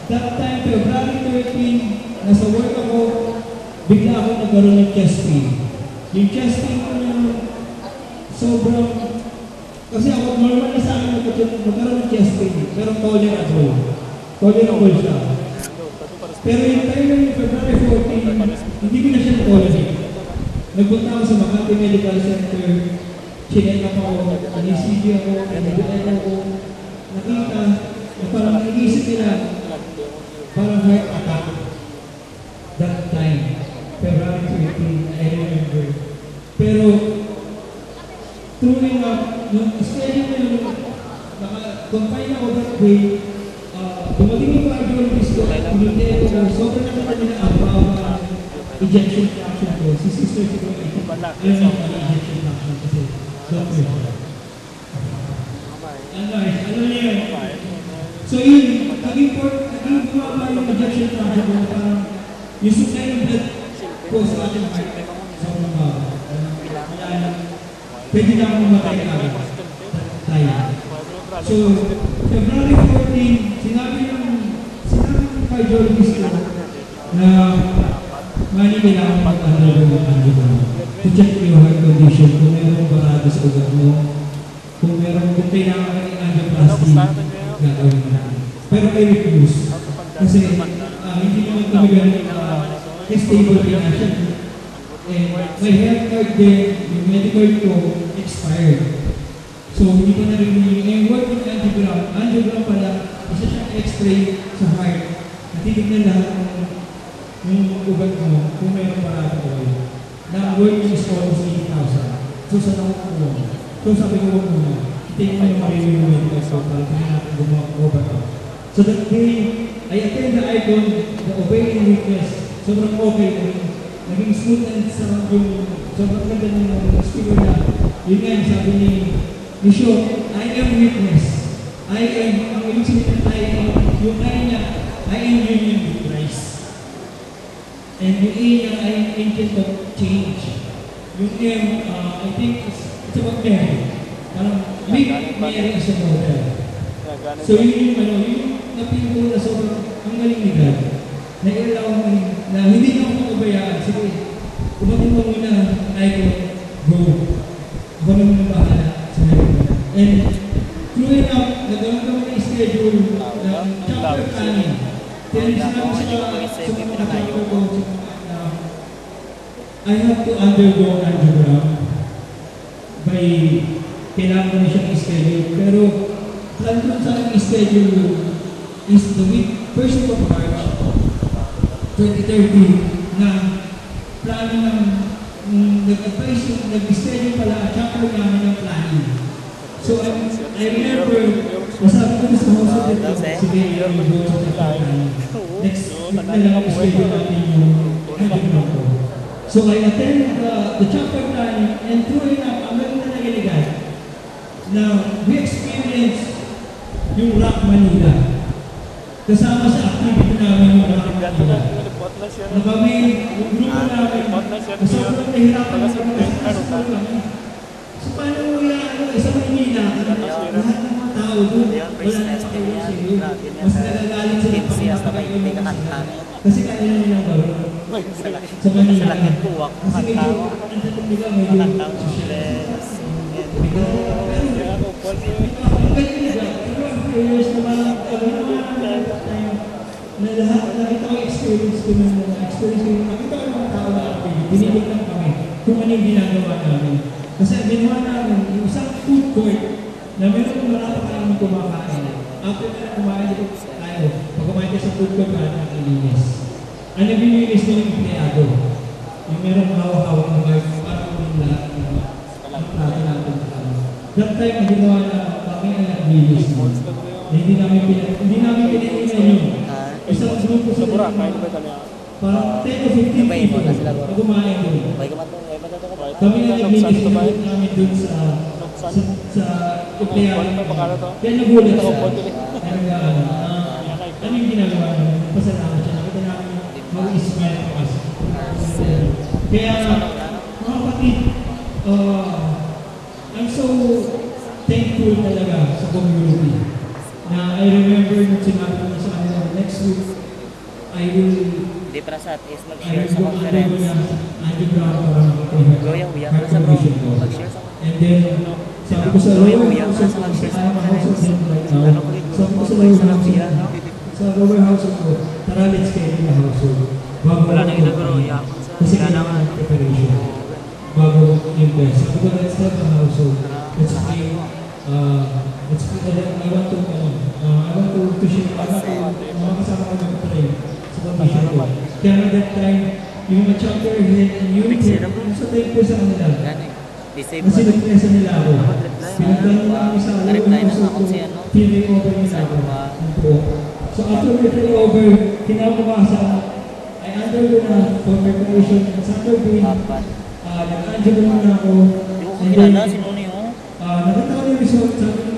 That time, February 13, nasa work ako, bigla ako nagkaroon ng chest pain. Yung chest pain ko na sobrang, kasi ako normal na sa akin magkaroon ng chest pain, pero tolerable. Tolerable siya. Pero yung time yung February 14, hindi ko na siya tolerate. Nagpunta ako sa Makati Medical Center, chinek up ako, nag-ECG ako, nag-BL ako, nakita, na parang nag-iisip nila, parang heart attack. That time, February 13, I remember. Pero, true enough, nung schedule na yung naka-confine ako that day, dumating yung cardiologist ko, pinitero ko, sobrang nakita nila ang ejection fraction ko. Si sister siguro, ayaw mo ang ejection fraction kasi doctor siya. Ano niya yun? So yun, naging bumaba yung ejection fraction ko, parang yung supply ng blood ko sa ating heart, sobrang baba. Pwede na akong mamatay agad. Tayo. So, February 14, sinabi ng cardiologist ko na mali kailangan mag-undergo ng angiogram to check your heart condition, kung mayroong barado sa ugat mo, kung kailangan ka ng angioplasty, gagawin natin. Pero I refuse. Kasi hindi naman kami ganun stable financial. And my health card din, yung medical ko, expired. So, hindi ko na rin yung work with angiogram. Angiogram pala, isa siyang x-ray sa heart. Natitignan lahat ng ugat mo kung mayroong parado ko kayo. Na work is almost 80,000. So, saan ako kumuha? So, sabi ko wag muna. Tingin mo yung maririnig yung medical so, para tingin natin gumawa ko ba ito. So, that day, I attend the icon, the obeying witness. Sobrang okay ko. Naging smooth and sound yung sobrang ganda ng speaker na. Yun nga, sabi ni Shaw, I am witness. I am, ang ibig sabihin I am, yung I niya, I am union with Christ. And yung A niya, I am agent of change. Yung M, I think it's about Mary. Parang make Mary as a model. So yun yung napili ko na sobrang ang galing ni God. Nailaw ko na hindi na ako makabayaan. Sige, umating mo muna, I ko, go. Ako naman ang bahala sa meron. And true enough, nagawin kami ng schedule ng chapter planning. Kaya sinabi sa mga chapter ko, I have to undergo angiogram by kailangan ko na siyang schedule. Pero plan ko sa aking schedule is the week, first week of March 2030 na plano ng nag-advise yung nag-schedule pala chapter namin ng planning. So I remember, masabi ko sa hospital ko, sige, yung go sa chapter planning. Next week na lang ang schedule natin yung angiogram ko. So I attend the chapter planning and true enough, ang galing na nagiligan na we experience yung Rock Manila. Kasama sa activity namin yung Rock Manila. Na kami, yung grupo namin, sobrang nahirapan na kami sa school kami. So paano mo yan, sa Manila, lahat ng mga tao doon, wala na sa kayo sa iyo. Mas nagagalit sila pag napakayo mo sila. Kasi kaya na nilang gawin. Sa Manila. Kasi medyo, ang nila medyo social. Ang galing nila. Years na parang na lahat, nakita ko experience ko ng mga experience ko, nakita ko ng mga tao na activity, dinilig lang kami kung ano yung ginagawa namin. Kasi ang ginawa namin, yung isang food court na meron marami pa namin kumakain. After na kumain dito tayo, pag kumain tayo sa food court, parang nakilinis. Ang naglilinis na yung empleyado. Yung meron hawak-hawak ng guard, parang kung lahat ng plato natin. That time, ang ginawa na kami ang naglilinis mo. Hindi namin pinag-inan yun. Isang grupo sa parang 10 to 15 people na kumain doon. Kami na naglinis namin doon sa empleyado. Kaya nagulat siya. Ano yung ginagawa namin? Pasalamat siya. Nakita namin how is smile for us. Kaya, mga kapatid, I'm so thankful talaga sa community. Na I remember nung sinabi ko sa kanila next week, Hindi para sa is I mag-share will sa go under conference. na algebra para makapag Go yung uya para sa bro. Mag-share sa And then, sabi ko sa Go yung lower uya house para of sa mag-share sa I'm a house of conference. them right now. Ano ko yung Sabi ko sa group lower sa house of uya, no? sa lower house of ko, tara let's get in the household. Bago Wala na ako kita bro, kumain. uya. Kasi Kailangan kailangan ng preparation. Bago invest. Sabi ko, let's have a household. Let's play, let's play, I want to share, mga kasama ko mag-pray sa condition ko. Kaya nga that time, yung mga chapter head and unit head, yung sa time ko sa kanila. Disable Kasi ba? nag-presa nila ako. Pinagdaan nila kami sa Na-reply na so nga kung si ano. over nila ako. Yung po. So after we over, kinabukasan, I undergo na for preparation and Saturday, Apat. nag-undergo na ako. Hindi ko And kilala, then, sino niyo? nakita ko yung result, sabi ko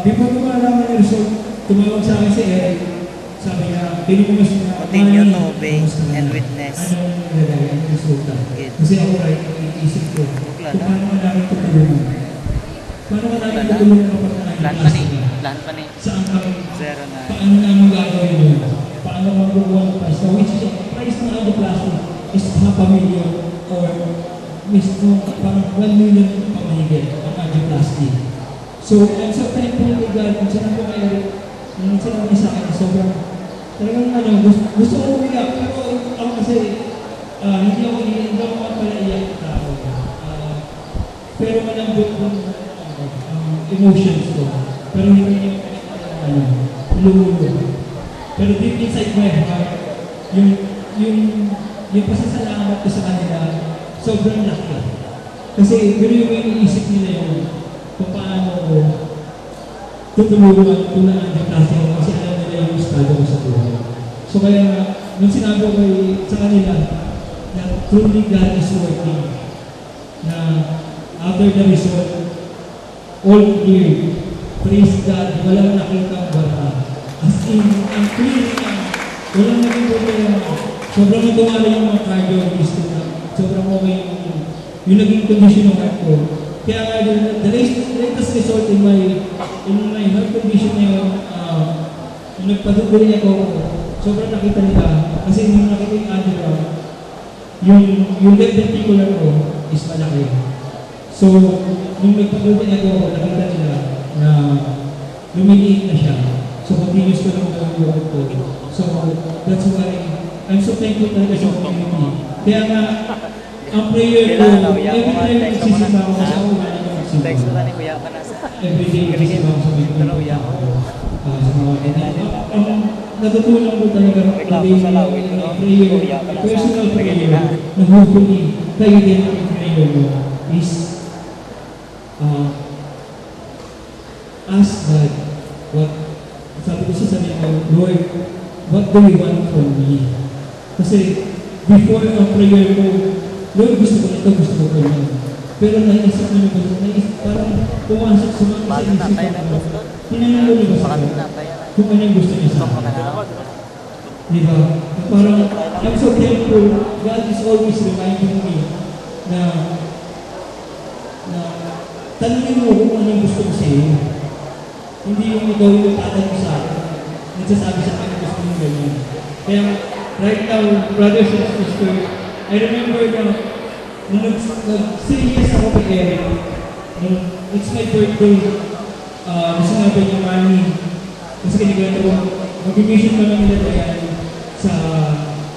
before ko malaman yung result, tumawag sa akin si Eric, sabi niya, pinukumas niya, Continue to obey and witness. Anong nilagay, anong resulta? Good. Kasi ako right, iisip ko, Wala kung na. paano ka namin tutulungan. Paano ka namin tutulungan kapag Plan pa ni. Plan pa ni. Saan kami, Zero na. paano namin gagawin yun? Paano magkukuha ng price? So, which is, price ng Androplasty is half a million or mismo parang 1 million pamahigit ang Androplasty. So, I'm so thankful to God kung saan ko kayo, nung sinabi niya sa akin, sobrang, talagang gusto ko umiyak, pero ako kasi, hindi ako mapalaiyak na tao. Pero malambot ng emotions ko. Pero hindi niya lumulo. Pero deep inside my heart, yung pasasalamat ko sa kanila, sobrang laki. Kasi gano'n yung iniisip nila yun, kung paano ko tutulungan kung na-adjust ako kasi alam nila yung estado ko sa buhay. So kaya nung sinabi ko sa kanila na truly God is working, na after the result, all clear, praise God, walang nakitang bara. As in, ang clear na, walang naging problema. Sobrang natuwa rin yung mga cardiologist na sobrang okay yung naging condition ng heart ko. Kaya nga, the latest result in my heart condition ngayon, yung nagpaduguli ako, sobrang nakita nila. Kasi yung nakita yung angiogram, yung left ventricular ko is malaki. So, nung nagpaduguli ako, nakita nila na lumiliit na siya. So, continuous ko lang gawin ko. So, that's why I'm so thankful talaga sa community. Kaya nga, ang prayer ko, every time nagsisimba ako sa umaga ko magsimba. Text ko na ni Kuya pa nasa. Every day nagsisimba ako sa may Pero uya ko. sa mga ganyan. Ang natutunan ko talaga Reklamo sa lawin, no? prayer, Uya pa nasa. personal prayer, Nagiging na. na hopefully kayo din ang prayer mo is ask God what, sabi ko sa sarili ko, Lord, what do you want from me? Kasi before ang prayer ko, Lord, gusto ko ito, gusto ko ito. Pero naisip mo ba, parang pumasok sa mga Bakit isip natay na ko. ito? Tinanong mo ba sa Bakit akin natay na? kung ano yung gusto niya sa Gusto ko akin? na. Di ba? Parang, I'm so thankful, God is always reminding me na tanongin mo kung ano yung gusto ko sa iyo. Hindi yung ikaw yung tatanong sa akin. Nagsasabi sa akin gusto mo ganyan. Kaya, right now, brothers and sisters, I remember na nung nag-serious ako kay Eric, nung it's my birthday, sinabi niya, Manny, kasi kinigano ko, mag-mission pa lang nila tayo sa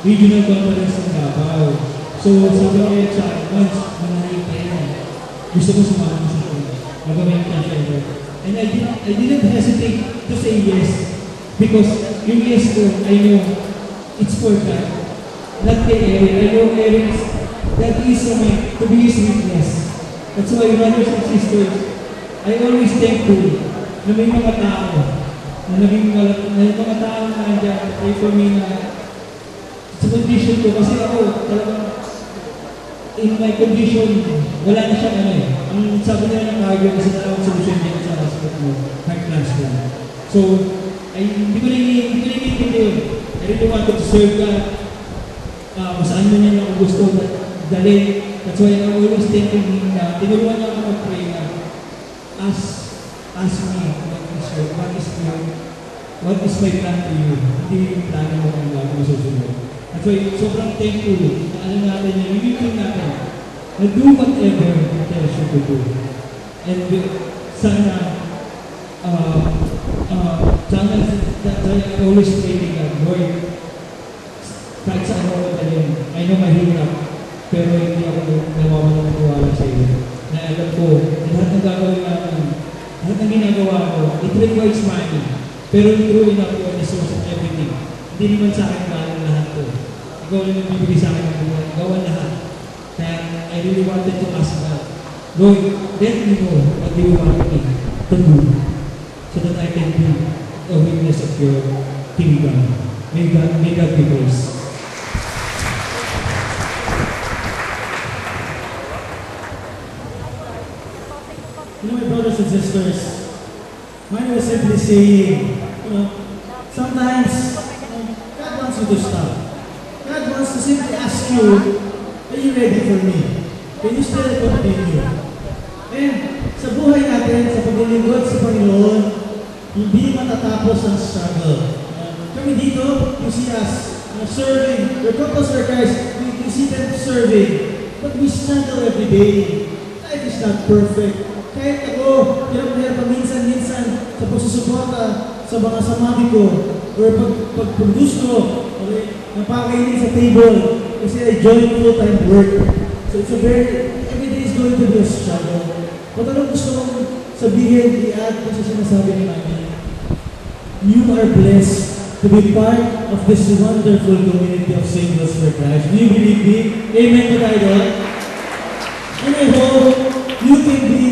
regional conference ng Davao. So, sabi ko yun sa akin, once, manahayag pa yan. Gusto ko sumama sa akin. Magawin ko siya ito. And I didn't hesitate to say yes. Because yung yes ko, I know it's for God. Not kay Eric. I know Eric, that is to be his witness. That's why, brothers and sisters, I always thankful na may mga tao na naging mga tao na nandiyan, pray for me na sa condition ko, kasi ako talagang in my condition, wala na siyang ano eh. Ang sabi nila ng cardio kasi dalawang solusyon din sa hospital, heart transplant. So, hindi ko na iniintindi yun. I really wanted to serve God. Kung saan mo niya ako gusto dalhin. That's why I'm always thinking na tinuruan niya ako mag-pray na ask me what is your what is my plan to you? Hindi yung plan mo kung bago masusunod. That's why, sobrang thankful na alam natin yan, yung natin, na do whatever He tells you to do. And sana, sana I always pray to God, Lord, kahit saan ako magaling, I know mahirap, pero hindi ako nawawalan ng tiwala sa iyo. Na alam ko, lahat ng gagawin natin, lahat ng ginagawa ko, it requires money. Pero true enough you are the source of everything. Hindi naman sa akin galing lahat ko. Ikaw lang yung bibigay sa akin ng buhay. Ikaw ang lahat. Kaya I really wanted to ask God, Lord, let me know what you want me to do so that I can be a witness of your kingdom. May God be praised. You know, my brothers and sisters, mine was simply saying, sometimes God wants you to stop. God wants to simply ask you, are you ready for me? Can you still continue? And sa buhay natin, sa paglilingkod sa Panginoon, hindi matatapos ang struggle. Kami dito, you see us serving. Your couples are guys, you see them serving. But we struggle every day. Life is not perfect. Kahit ako, hirap paminsan-minsan sa pagsusuporta sa mga samabi ko or pag-produce ko, okay, napakainin sa table kasi I join full-time work. So it's every day is going to be a struggle. But anong gusto kong sabihin, i-add ko sa sinasabi ni Mami? You are blessed to be part of this wonderful community of singles for Christ. Do you believe me? Amen to tayo doon? And I hope you can be,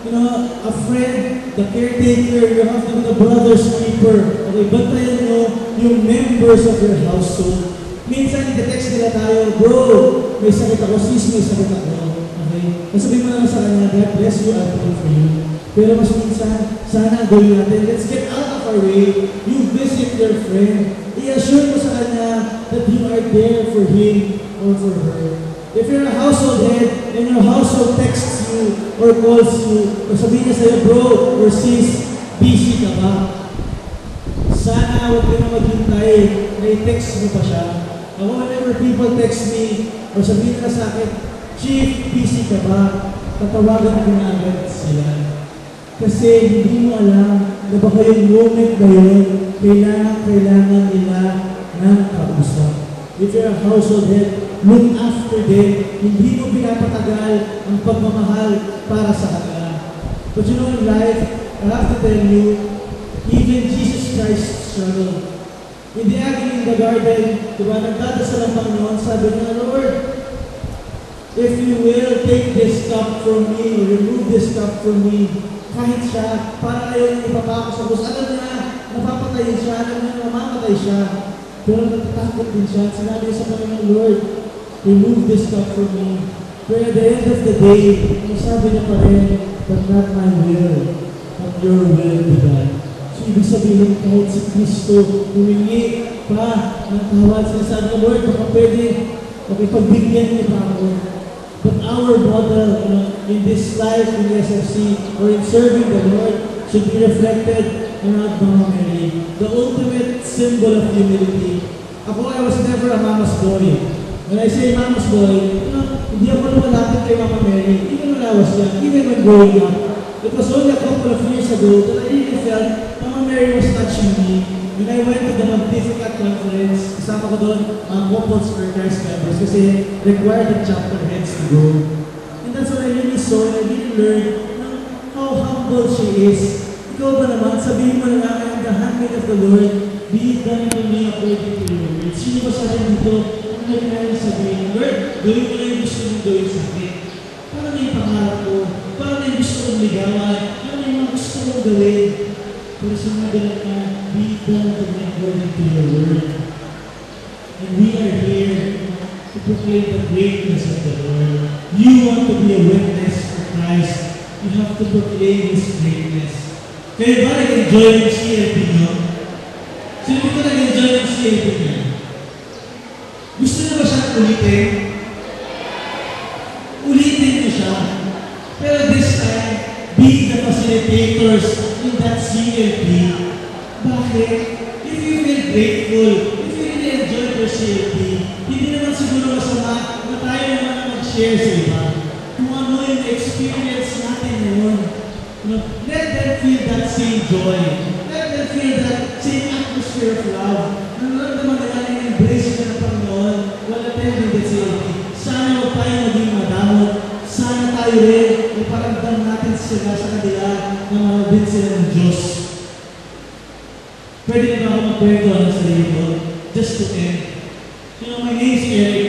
a friend, the caretaker, you have to be the brother's keeper. Okay, bantayan mo yung members of your household. Minsan, ite-text nila tayo, bro, may sakit ako, sis, may sakit ako. Okay? Nasabihin mo naman sa kanya, God bless you, I'll pray for you. Pero mas minsan, sana gawin natin, let's get out of our way. You visit your friend. I-assure mo sa kanya that you are there for him or for her. If you're a household head and your household texts you or calls you, or sabihin niya sa'yo, bro or sis, busy ka ba? Sana huwag ka na maghintay na i-text mo pa siya. Ako, whenever people text me or sabihin nila sa akin, Chief, busy ka ba? Tatawagan ko na agad sila. Kasi hindi mo alam na baka yung moment na yun, kailangan nila ng kausap. If you're a household head, look after them. Hindi mo pinapatagal ang pagmamahal para sa kanila. But you know, in life, I have to tell you, even Jesus Christ struggled. In the agony in the garden, diba, nagdadasal ang Panginoon, sabi niya, Lord, if you will take this cup from me, or remove this cup from me, kahit siya, para ayaw niya ipapako sa krus. Alam niya, napapatayin siya, alam niya, mamamatay siya. Pero natatakot din siya. Sinabi sa Panginoon, Lord, remove this cup from me. But at the end of the day, sabi niya pa rin, but not my will, but your will be done. So, ibig sabihin, kahit si Kristo, humingi pa ng tawad. Sinasabi niya, Lord, baka pwede, pagbigyan niya pa ako. But our model, in this life, in SFC, or in serving the Lord, should be reflected around Mama Mary, the ultimate symbol of humility. Ako, I was never a mama's boy. When I say mama's boy, hindi ako lumalapit kay Mama Mary, even when I was young, even when growing up. It was only a couple of years ago that I really felt Mama Mary was touching me. When I went to the Magnificat conference, kasama ko doon ang couples for Christ members kasi required the chapter heads to go. And that's what I really saw and I really learned how humble she is. Ikaw ba naman, sabihin mo na lang, I'm the handmaid of the Lord, be it done to me according to your word. Sino ba sa akin dito? Ano na yung sabihin? Lord, gawin mo na yung gusto mong gawin sa akin. Paano na yung pangarap ko? Paano na yung gusto mong ligawan? Paano na yung gusto mong gawin? Pero sinabi lang na, be it done to me according to your word. And we are here to proclaim the greatness of the Lord. You want to be a witness for Christ. You have to proclaim His greatness. Kayo ba nag-enjoy ng CLP nyo? Sino ko nag-enjoy ng CLP nyo? Gusto na ba siyang ulitin? Ulitin nyo siya. Pero this time, be the facilitators in that CLP. Bakit? if you feel grateful, if you really enjoy Christianity, hindi naman siguro masama na tayo naman ang mag-share sa iba. Kung ano yung experience natin ngayon. Let them feel that same joy. Let them feel that same atmosphere of love. Nararamdaman nila yung embrace na ng Panginoon while attending the CLT. Sana huwag tayo maging madamot. Sana tayo rin iparamdam natin sila sa kanila na marabit sila ng Diyos. Pwede na ba ako magkwento ng sarili ko? Just to end. My name is Eric.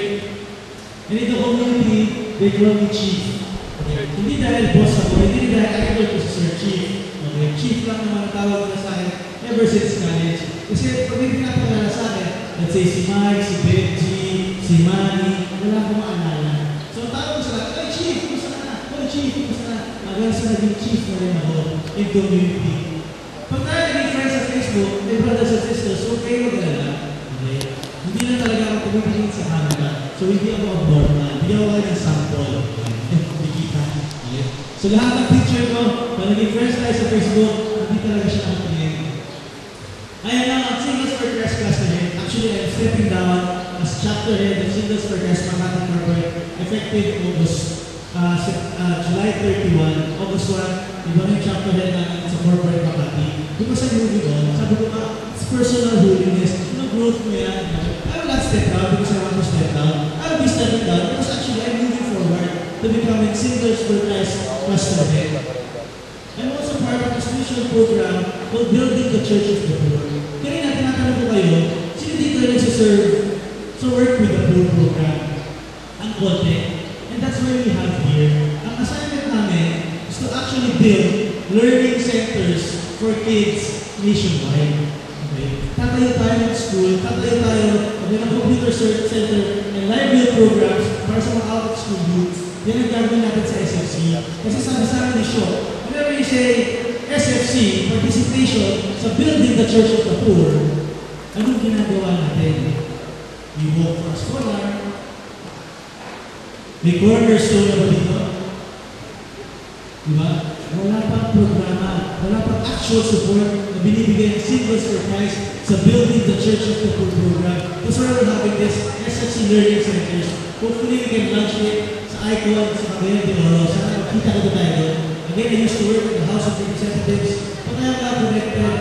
And in the community, they call me Chief. Okay. Hindi dahil boss ako, hindi dahil I work as Sir Chief. Okay. Chief lang naman ang tawag na sa akin ever since college. Kasi pag may pinapalala sa akin, let's say si Mike, si Benji, si Manny, wala akong maalala. So tawag ko sa lahat, "Hey Chief, kumusta na? Oh Chief, kumusta na?" Hanggang sa naging Chief na rin ako in community. Pag tayo naging friends sa Facebook, may brothers and sisters, okay, mag-alala. Okay. Hindi na talaga ako tumitingin sa camera. So hindi ako abnormal. Hindi ako kayo ng sample. Hindi kita. Okay. So lahat ng picture ko, pag naging friends tayo sa Facebook, hindi talaga siya nakatingin. I am now at Singles for Christ Class Head. Actually, I am stepping down as chapter head of Singles for Christ Makati Corporate effective July 31, August 1, iba na yung chapter head namin sa Corporate Makati. Because I'm moving on, sabi ko it's personal holiness. Growth mo yan. I will not step down because I want to step down. I will be stepping down because actually I'm moving forward to becoming Singles for Christ Pastor Head. I'm also part of this mission program called Building the Church of the Poor. Kanina tinatanong ko kayo, sino dito yung nagsiserve sa Work with the Poor program? Ang konti. And that's why we have here. Ang assignment namin is to actually build learning centers for kids nationwide. Tatayo tayo ng school, tatayo tayo ng computer center and live programs para sa mga out-of-school youth. Yan ang gagawin natin sa SFC. Kasi sabi sa amin ni Shaw, whenever you say SFC, participation sa Building the Church of the Poor, anong ginagawa natin? We walk for a scholar. May cornerstone na ba dito? Diba? Wala pang programa, wala pang actual support na binibigay ng Singles for Christ sa Building the Church of the Poor program. That's why we're having this SFC Learning Centers. Hopefully we can launch it sa ICON, sa Cagayan de Oro. Sana magkita ko tayo doon. Again, I used to work in the House of Representatives. Pag tayo mga connected,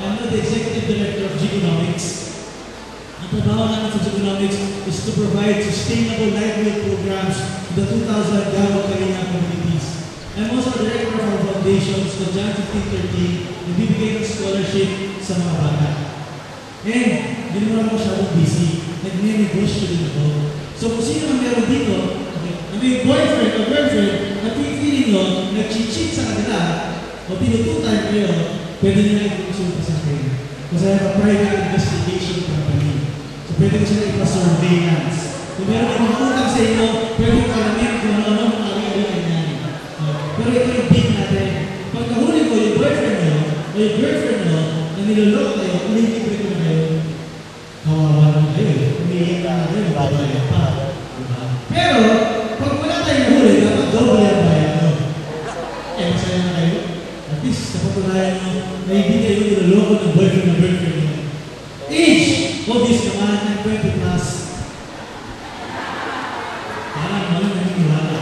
I'm not the Executive Director of Geekonomics. Ang trabaho namin sa Geekonomics is to provide sustainable livelihood programs to the 2,000 Gawag Kalina communities. I'm also the director of our foundations, the John 1513, nagbibigay ng scholarship sa mga bata. And, hindi naman ako masyadong busy. Nag-negosyo din ako. So, kung sino man meron dito, okay, na may boyfriend o girlfriend na feeling nyo, nag-cheat sa kanila, o pinututan kayo, pwede nyo i-consulta sa akin. Kasi I have a private investigation company. So, pwede ko sila ipa-surveillance. Kung meron yung mga utang sa inyo, pwede ko alamin kung ano-ano mga ari-arian yan. Pero ito yung big natin. Pag nahuli ko yung boyfriend nyo, o yung girlfriend nyo, na niloloko kayo, ulitin ko na kayo, kawawa lang kayo. Umiiyak na kayo, babayan pa. Pero, pag wala tayong huli, dapat double yung bayan nyo. Eh, masaya na kayo. At least, napatunayan nyo na hindi kayo niloloko ng boyfriend na girlfriend nyo. Age! Obvious naman, I'm 20 plus. Parang naman naniniwala.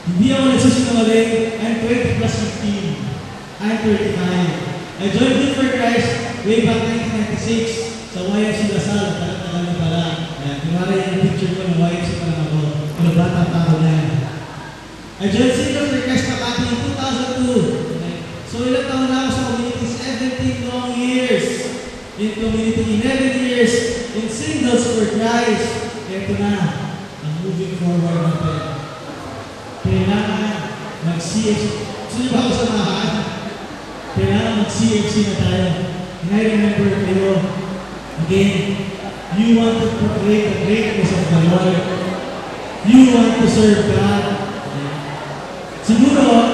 Hindi ako nagsasinungaling, I'm 20 plus 15. I'm 35. I joined Good for Christ way back 1996 sa YFC Lasal. Tagal-tagal na pala. Kumari yung picture ko ng YFC pa lang ako. Pero batang tao na yan. I joined Singles for Christ Makati in 2002. So ilang taon na ako sa community? 17 long years. In community, 11 years. In Singles for Christ. Ito na. Ang moving forward natin. Kailangan mag-CFC. Gusto niyo ba ako samahan? Kailangan mag-CFC na tayo. And I remember kayo, again, you want to proclaim the greatness of the Lord. You want to serve God. Siguro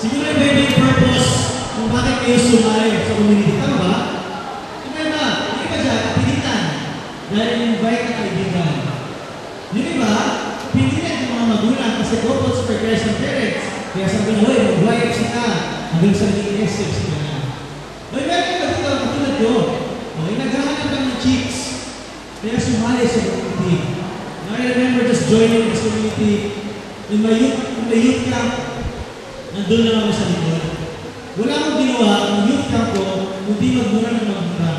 iba yung purpose kung bakit kayo sumali sa community. Tama ba? Iba ba? Hindi ba dyan? Pilitan. Dahil invite na kaibigan. Yung iba, pilitan ng mga magulang kasi couples for Christ and parents. Kaya sabi na, hoy, mag-YFC ka. Hanggang sa naging SFC ka na. ko. Okay, naghahanap lang ng chicks. Kaya sumali sa community. I remember just joining this community. In my youth camp, nandun lang ako sa likod. Wala akong ginawa ang youth camp ko, kundi magmura ng magmura.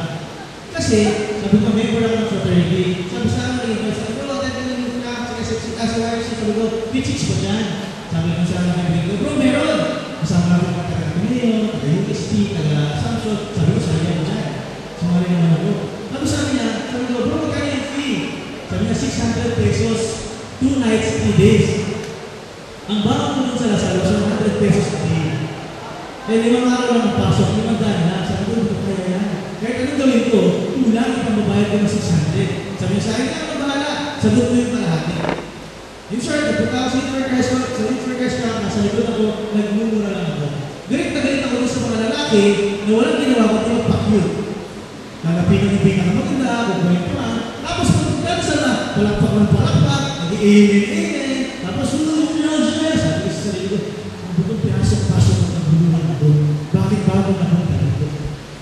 Kasi, sabi ko, member ako ng fraternity. Sabi sa akin, nag-invite, sabi ko, tayo ng youth camp, sa YRC, sabi ko, may chicks ba dyan? Sabi ko sa akin, bro, meron! Kasama ko mga taga-Cameo, taga-UST, taga-Samsung, sabi ko, sa'yo mo dyan. Sumali naman ako. Tapos sabi niya, sabi ko, bro, magkano yung fee? Sabi niya, 600 pesos, 2 nights, 3 days. Ang bawang ko dun sa Lasal, 100 pesos a day. Eh, 5 araw lang ang pasok, 5 daan na. Sabi ko, hindi ko kaya yan. Kahit anong gawin ko, kulang ang pambabayad ko ng 600. Sabi niya, sa akin na, mabahala. Sagot mo yung kalahati. In short, nagpunta ako sa Intercast Camp, nasa likod ako, nagmumura lang ako. Galit na galit ako sa mga lalaki na walang ginawa ko, di magpa-cute. Nalapinan yung pinakamaganda, kukuhin ko lang. Tapos pagpunta sa na, palakpak ng palakpak, nag-i-amen, tapos sabi ko sa sarili ko, ang bukong pinasok-pasok ng nagbuluhan ako, bakit bago na akong talito?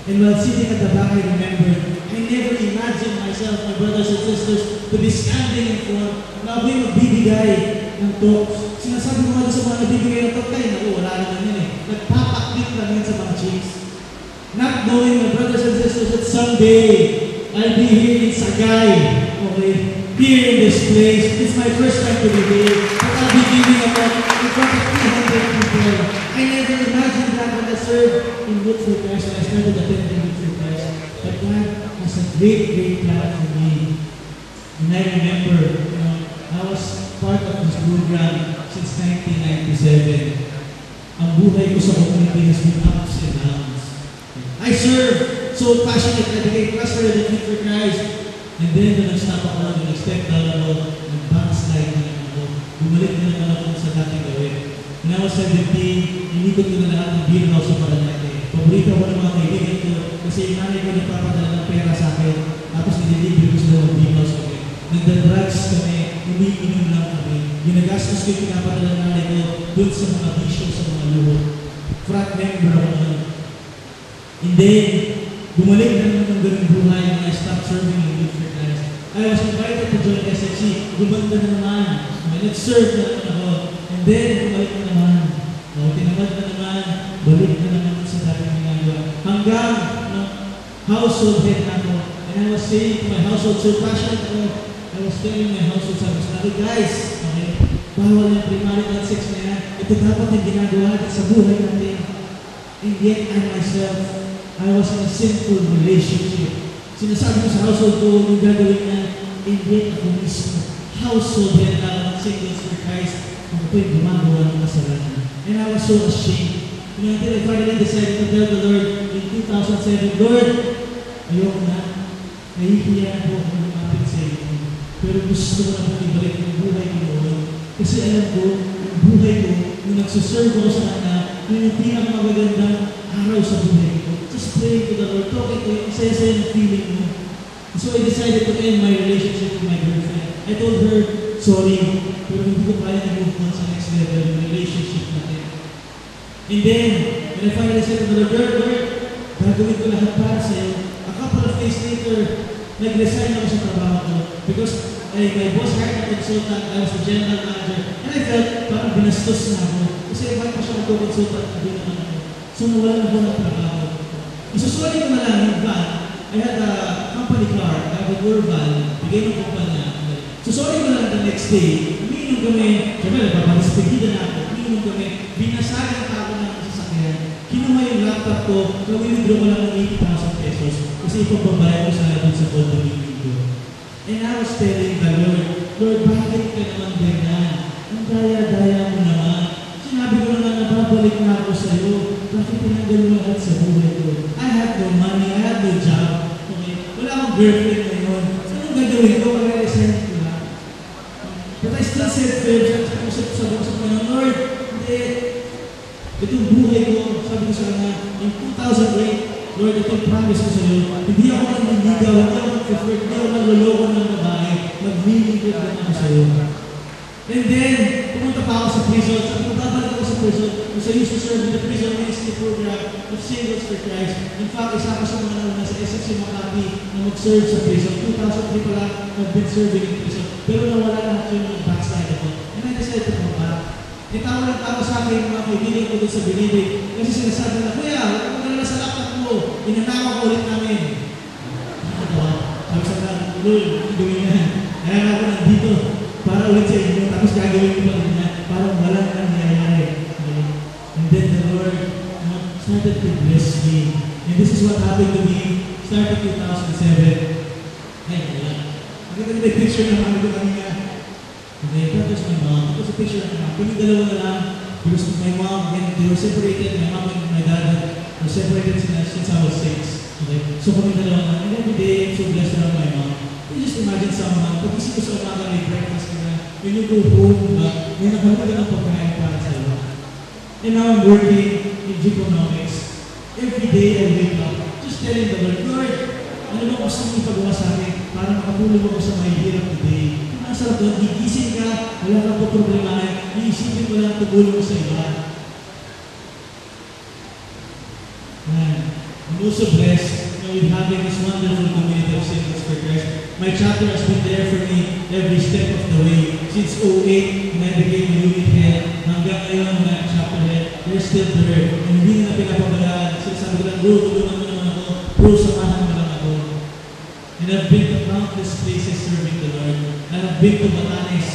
And while sitting at the back, I remember, I never imagined myself, my brothers and sisters, to be standing in front, na ako'y magbibigay ng talks. Sinasabi ko nga sa mga nagbibigay ng talk, kayo, naku, wala naman yun eh. Nagpapaklit lang yun sa mga chicks. Not knowing, my brothers and sisters, that someday, I'll be here in Sagay, okay, here in this place. It's my first time to be here, but I'll be giving a talk in front of 300 people. I never imagined that when I served in Woodford Christ, when I started attending Woodford Christ. But God has a great, great plan for me. And I remember, I was part of this program since 1997. Ang buhay ko sa community has been ups and downs. I serve so passionate, I became pastor in for Christ. And then, nung nag-stop ako, nag-step down ako, nag-backslide na lang ako. Bumalik na naman ako sa dating gawin. When I was 17, inikot ko na lahat ng beer house sa Paranaque. Paborito ko ng mga kaibigan ko kasi yung nanay ko nagpapadala ng pera sa akin. Tapos nililibre ko sila ng beer house kami. Nagda-drugs kami, umiinom lang kami. Ginagastos ko yung pinapadala ng nanay ko dun sa mga bisyo, sa mga luho. Frat member ako na. And then, bumalik na naman ng ganung buhay when I stopped serving in Youth for Christ. I was invited to join SFC. Gumanda na naman. Nag-serve na naman ako. And then, bumalik na naman. Tinamad na naman. Balik na naman sa dating ginagawa. Hanggang, household head na ako. And I was saying to my household, so passionate ako. I was telling my household, sabi, guys, okay, bawal yung premarital sex na yan. Ito dapat yung ginagawa natin sa buhay natin. And yet, I myself, I was in a sinful relationship. Sinasabi ko sa household ko, yung gagawin na, and yet ako mismo, household head na singles for Christ, ako po'y gumagawa ng kasalanan. And I was so ashamed. Until I finally decided to tell the Lord in 2007, Lord, ayoko na, nahihiya ako kung lumapit sa iyo. Pero gusto ko na kong ibalik yung buhay ko noon. Kasi alam ko, yung buhay ko, yung nagsuserve ako sa kanya, yung pinakamagagandang araw sa buhay ko. Just praying to the Lord, talking to Him, saya-saya ng feeling mo. So I decided to end my relationship with my girlfriend. I told her, sorry, pero hindi ko kaya na-move on sa next level ng relationship natin. And then, when I finally said to the Lord, Lord, gagawin ko lahat para sa'yo. A couple of days later, nag-resign ako sa trabaho ko because my boss hired a consultant, I was the general manager, and I felt parang binastos na ako. Kasi bakit pa siya mag-consultant, hindi naman ako. So nawalan ako ng trabaho. Isusuli ko na lang yung van. I had a company car, I have a tour van, bigay ng kumpanya. Susuli ko na lang the next day, umiinom kami, syempre nagpapalispigida na ako, umiinom kami, binasagan pa ako ng sasakyan. Kinuha yung laptop ko, withdraw ko lang ng 80,000 pesos kasi ipagbabayad ko sa labot sa condominium ko. And I was telling the Lord, bakit ka naman ganyan? Ang daya-daya mo naman. Sinabi ko naman na babalik na ako sa iyo. Bakit tinanggal mo lahat sa buhay ko? I had no money, I had no job. Okay? Wala akong girlfriend ngayon. So anong gagawin ko? Mag-resign ko lang. But I still said first, sabi ko sa kanya, Lord, hindi. Itong buhay ko, sabi ko sa kanya, in 2008, Lord, itong promise ko sa iyo, hindi ako nanliligaw, hindi ako nag-prefer, hindi ako nagloloko ng babae, mag-meaningful lang ako sa iyo. And then, pumunta pa ako sa prison, sabi ko, babalik ako sa prison, because I used to serve in the prison ministry program of Singles for Christ. In fact, isa ko sa mga nauna sa SFC Makati na mag-serve sa prison. 2003 pa lang, I've been serving in prison. Pero nawala lahat yun ng backslide ako. And I decided to come back. Itawa ng tao sa akin, mga kaibigan ko doon sa Bilibid. Kasi sinasabi na, Kuya, huwag ka magdala sa laptop mo. Inanawa ko ulit namin. Nakatawa. Sabi sa mga, Lord, gawin yan. Kaya ako nandito para ulit sa inyo. Tapos gagawin ko pa rin yan. Parang walang nangyayari. Okay? And then the Lord started to bless me. And this is what happened to me. Started 2007. Ay, wala. Nakita niyo yung picture na kami ko kanina. Okay, that was my mom. It was a picture of my mom. Kami dalawa na lang. Because my mom, again, they were separated. My mom and my dad were separated since I was 6. Okay? So kami dalawa na. And every day, I'm so blessed around my mom. You just imagine someone, pag isip ko sa umaga may breakfast ka na, when you go home, may nakalagay ng pagkain para sa iyo. And now I'm working in Geekonomics. Every day I wake up, just telling the Lord, Lord, ano ba gusto mong ipagawa sa akin para makatulong ako sa may hirap today? Kung nasa doon, gigising ka, wala kang po problemahin, iisipin mo lang tugulong sa iba. I'm also blessed with having this wonderful community of Singles for Christ. My chapter has been there for me every step of the way. Since 2008, when I became a unit head, hanggang ngayon na chapter head, they're still there. And hindi na pinapabalaan. Sabi ko lang, bro, tulungan mo naman ako. Bro, samahan mo lang ako. And I've been to countless places serving the Lord. And I've been to Batanes,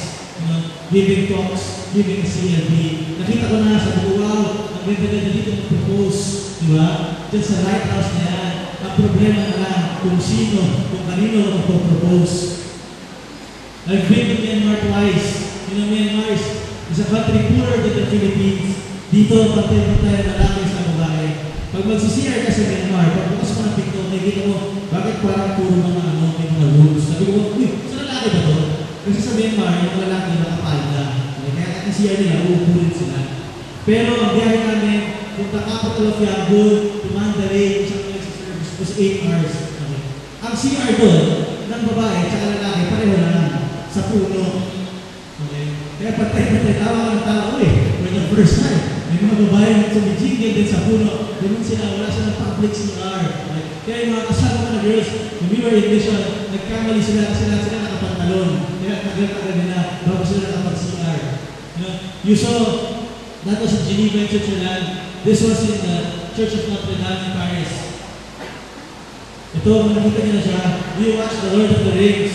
giving talks, giving a CLB. Nakita ko na, sabi ko, wow, ang ganda-ganda dito mag-propose. Diba? Diyan sa lighthouse na yan. Ang problema na lang kung sino, kung kanino magpo-propose. I've been to Myanmar twice. You know, Myanmar is a country poorer than the Philippines. Dito, pantay-pantay na lalaki sa babae. Pag mag-CCR ka sa Myanmar, pag bukas mo ng pinto, may kita mo, bakit parang puro mga may mga rules? Sabi ko, uy, sa lalaki ba to? Kasi sa Myanmar, yung mga lalaki nakapalda. Kaya kasi nila, uupurin sila. Pero ang biyahe namin, punta capital of Yangon, to Mandalay, isang service was 8 hours. Okay. Ang CR doon, ng babae at lalaki, pareho na lang sa puno. Okay. Kaya patay-patay, tawa ng tao for the first time. May mga babae na sumijigil din sa puno. Ganun sila, wala silang public CR. Okay. Kaya yung mga kasama ko na girls, when we were in mission, nagkamali sila kasi sila nakapantalon. Kaya tagal-tagal nila bago sila nakapag-CR. You saw, that was in Geneva, Switzerland. This was in the Church of Notre Dame in Paris. Ito, nakita niyo na siya. We watched The Lord of the Rings.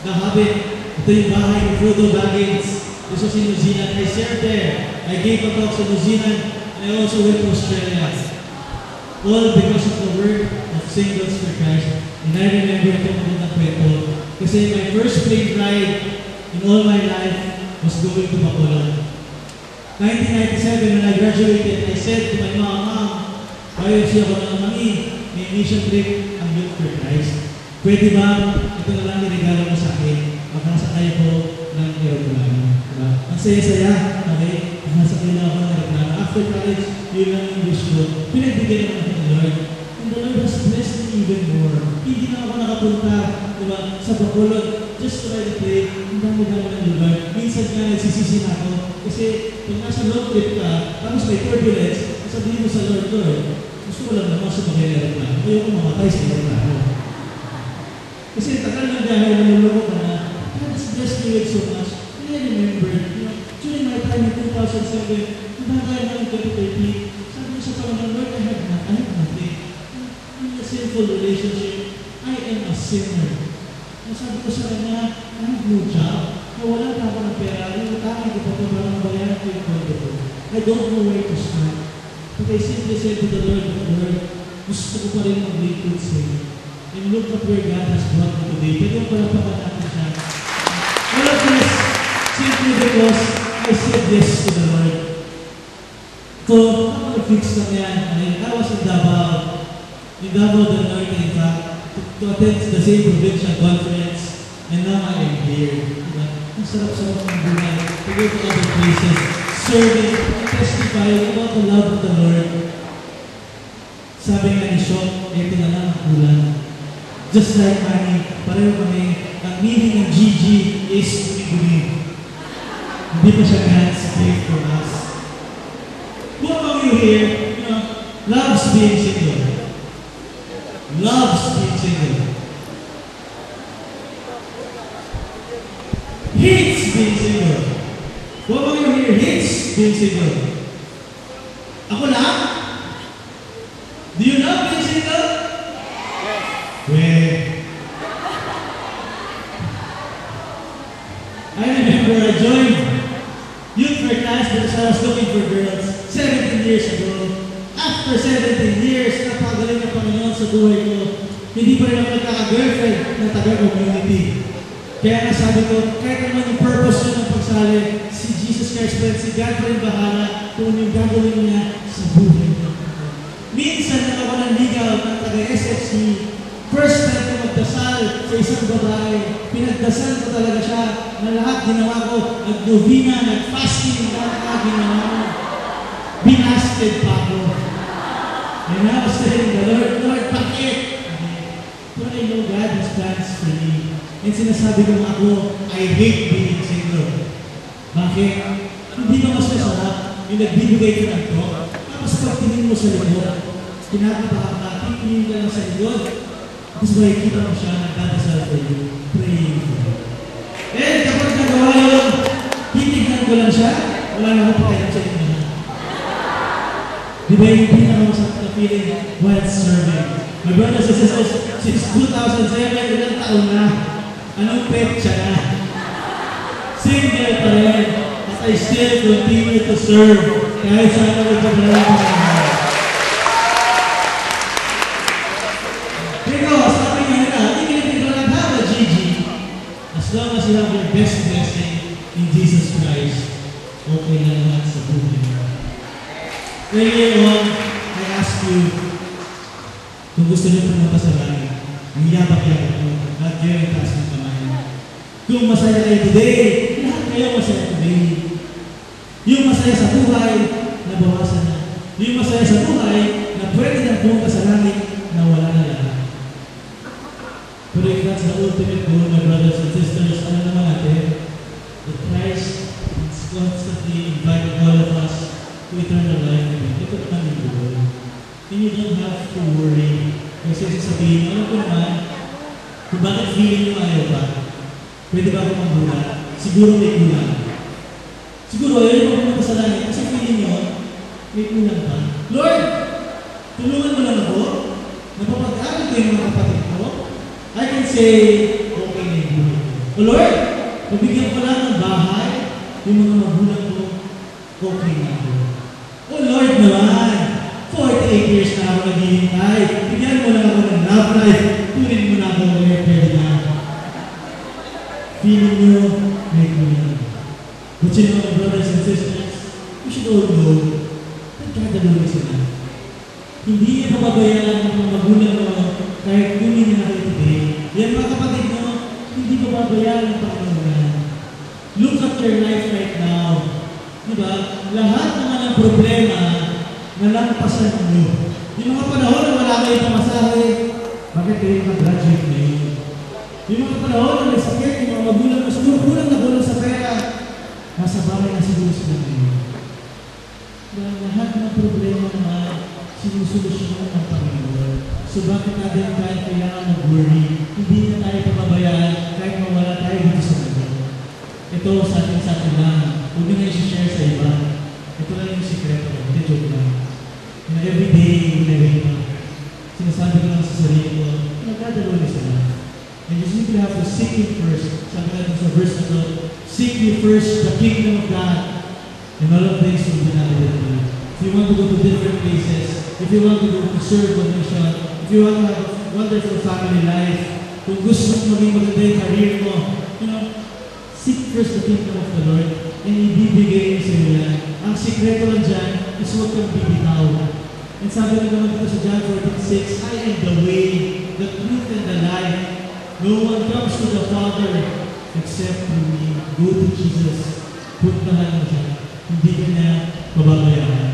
The Hobbit. Ito yung bahay ni Frodo Baggins. This was in New Zealand. I served there. I gave a talk sa New Zealand. And I also went to Australia. All because of the work of Singles for Christ. And I remember ito magandang kwento. Kasi my first plane ride in all my life was going to Bacolod. 1997, when I graduated, I said to my mom, ayaw siya ko ng mami, may mission trip ang Youth for Christ. Pwede ba, ito na lang niregalo mo sa akin, makasakay ko ng aeroplano. Diba? Ang saya-saya, okay? Nakasakay na ako ng aeroplano. After college, yun lang yung wish ko. Pinagbigyan naman ako ng Lord. And the Lord has blessed me even more. Hindi na ako nakapunta, diba, sa Bacolod, just to ride a plane, ang dami-dami ng lugar. Minsan nga nagsisisi na ako, kasi kung nasa road trip ka, tapos may turbulence, sabihin mo sa Lord, Lord, gusto ko lang naman sa mag-aeroplano. Ayaw ko mamatay sa aeroplano. Kasi tagal ng biyahe, naluloko ka na, God has blessed me with so much. And I remember, during my time in 2007, nung tayo ng 2013, sabi ko sa Panginoon, Lord, I have nothing. In a sinful relationship, I am a sinner. Sabi ko sa kanya, I have no job. Wala na ako ng pera. Yung utangin ko pa ito para mabayaran ko yung kondo ko. I don't know where to start. But I simply said to the Lord, gusto ko pa rin mag-grateful sa iyo. And look at where God has brought me today. Pwede yung palapakan natin siya. All of this, simply because I said yes to the Lord. So, ako fix lang yan. I was in Davao. In Davao, the Lord, in fact, to attend the same provincial conference. And now I am here. Ang sarap-sarap ng buhay. To go to other places. Serving, testifying about the love of the Lord. Sabi nga ni Sean, ito na lang ang kulang. Just like Manny, pareho kami, ang meaning ng GG is guni-guni. Hindi pa siya God's gift for us. you here, loves being single? Loves being single. Hates being single. Who among you here hates being single? Ako lang? Do you love being single? Yes. Well, I remember I joined youth for class because I was looking for girls 17 years ago. After 17 years, napagaling ng Panginoon sa buhay ko. Hindi pa rin ako nagkaka-girlfriend na taga-community. Kaya nga sabi ko, kahit naman yung purpose nyo ng pagsali, si Jesus Christ pa rin, si God pa rin bahala kung yung gagawin niya sa buhay ko. Minsan nakawalan ligaw ng taga-SFC. First time ko magdasal sa isang babae. Pinagdasal ko talaga siya na lahat ginawa ko. Nag-novena, nag-fasting, lahat ginawa ko. Binasted pa ako. And I was saying, the Lord, bakit? But I know God has plans for me. And sinasabi ko nga ako, I hate being single. Bakit? Hindi ba mas masarap yung nagbibigay ka ng to? Tapos pagtingin mo sa likod, kinakabahan ka, tingin ka lang sa likod, tapos makikita mo siya nagdadasal for you, praying for you. And kapag nagawa yun, titignan ko lang siya, wala na akong pakailan sa inyo. Di ba yung pinakamasarap na feeling while serving? My brothers and sisters, since 2007, ilang taon na, anong petsa na? Single pa rin, at I still continue to serve kahit saan ako ipaglalang pa naman. Pero, sabi nga nila, even if you don't have a Gigi, as long as you have your best blessing in Jesus Christ, okay na lahat sa buhay. Earlier on, I asked you, kung gusto niyo pumunta sa langit, ang yabak-yabak mo, lahat kayo yung taas ng kamay. Kung masaya kayo today, lahat kayo masaya today. Yung masaya sa buhay, nabawasan na. Yung masaya sa buhay, na pwede na pumunta sa langit, na wala na lahat. Pero if that's the ultimate goal, my brothers and sisters, ano naman natin? That Christ is constantly inviting all of us to eternal life. Ito naman yung goal. And you don't have to worry. Kasi sasabihin, alam ko naman, kung bakit feeling nyo ayaw ba? Pwede ba ako magbulat? Siguro may kulang. Siguro ayaw nyo pumunta sa langit kasi feeling nyo, may kulang ba? Lord, tulungan mo lang ako. Napapag-aral ko yung mga kapatid ko. I can say, okay na yung buhay ko. O Lord, mabigyan ko lang ng bahay, yung mga magulang ko, okay na ako. O Lord naman, 48 years na ako naghihintay. Bigyan mo lang ako ng love life. Tunin mo na ako ngayon, pwede na. Feeling nyo, may kulang. But you know, my brothers and sisters, we should all know that God alone is enough. Hindi niya pababayaan ng mga magulang mo kahit kunin na kayo today. Yan mga kapatid mo, hindi pababayaan ng Panginoon. Look at your life right now. Diba? Lahat naman ng problema nalampasan nyo. Yung mga panahon na wala kayo pamasahe, bakit kayo mag-graduate ngayon? Yung mga panahon na may sakit, yung mga magulang na siguro kulang na kulang sa pera, nasa bahay na siguro sila ngayon. Lahat ng problema naman, sinusolusyonan ng Panginoon. So bakit natin kahit kailangan mag-worry, hindi na tayo pababayaan kahit mawala tayo dito sa mundo. Ito sa atin lang. Huwag nyo na i-share sa iba. Ito lang yung sikreto ko. Hindi joke lang. Na everyday, sinasabi ko lang sa sarili ko, nagdadalo na sila. And you simply have to seek Him first. Sabi natin sa verse na to, seek you first the kingdom of God, and all of things will be added to you. If you want to go to different places, if you want to go to serve one mission, if you want to have a wonderful family life, kung gusto mo maging maganda yung career mo, seek first the kingdom of the Lord, and ibibigay niyo sa iyo yan. Ang sikreto lang dyan is huwag kang bibitaw. And sabi na naman dito sa John 14:6, I am the way, the truth, and the life. No one comes to the Father except through me. Go to Jesus. Puntahan mo siya. Hindi ka niya mababayaan.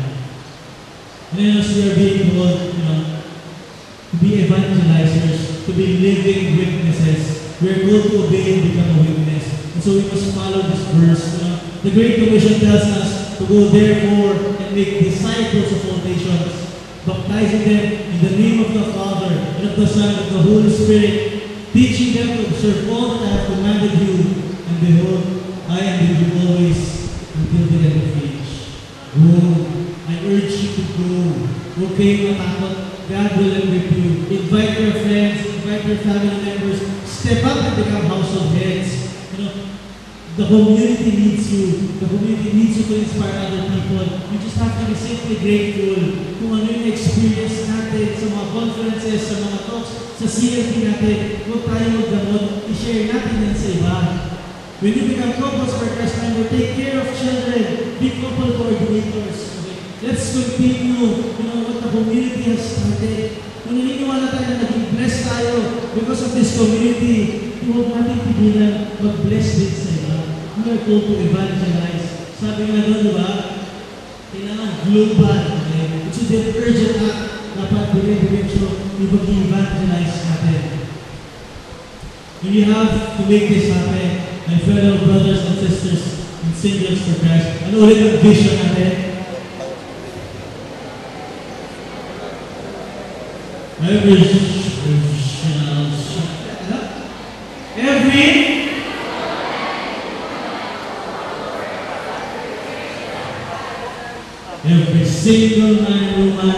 And then as we are being told, to be evangelizers, to be living witnesses, we are called to obey and become a witness. And so we must follow this verse. The Great Commission tells us, to go therefore and make disciples of all nations, baptizing them in the name of the Father, and of the Son, and of the Holy Spirit, teaching them to observe all that I have commanded you, and behold, I am with you always until the end of age. Go. I urge you to go. Huwag kayong matakot. God will equip you. Invite your friends, invite your family members. Step up and become household heads. You know, the community needs you. The community needs you to inspire other people. You just have to be simply grateful kung ano yung experience natin sa mga conferences, sa mga talks, sa CLT natin. Huwag tayo magdamot. I-share natin yan sa iba. When you become couples for Christ, remember, take care of children. Be couple coordinators. Let's continue, what the community has started. Kung naniniwala tayo na naging blessed tayo because of this community, huwag natin pigilan mag-bless din sa iba. We are called to evangelize. Sabi nga doon, diba? Kailangan global. Okay? It's a urgent act. Dapat dire-diretso i-evangelize natin. And you have to make this happen, my fellow brothers and sisters and singles for Christ. Ano ulit ang vision natin? Every single man and woman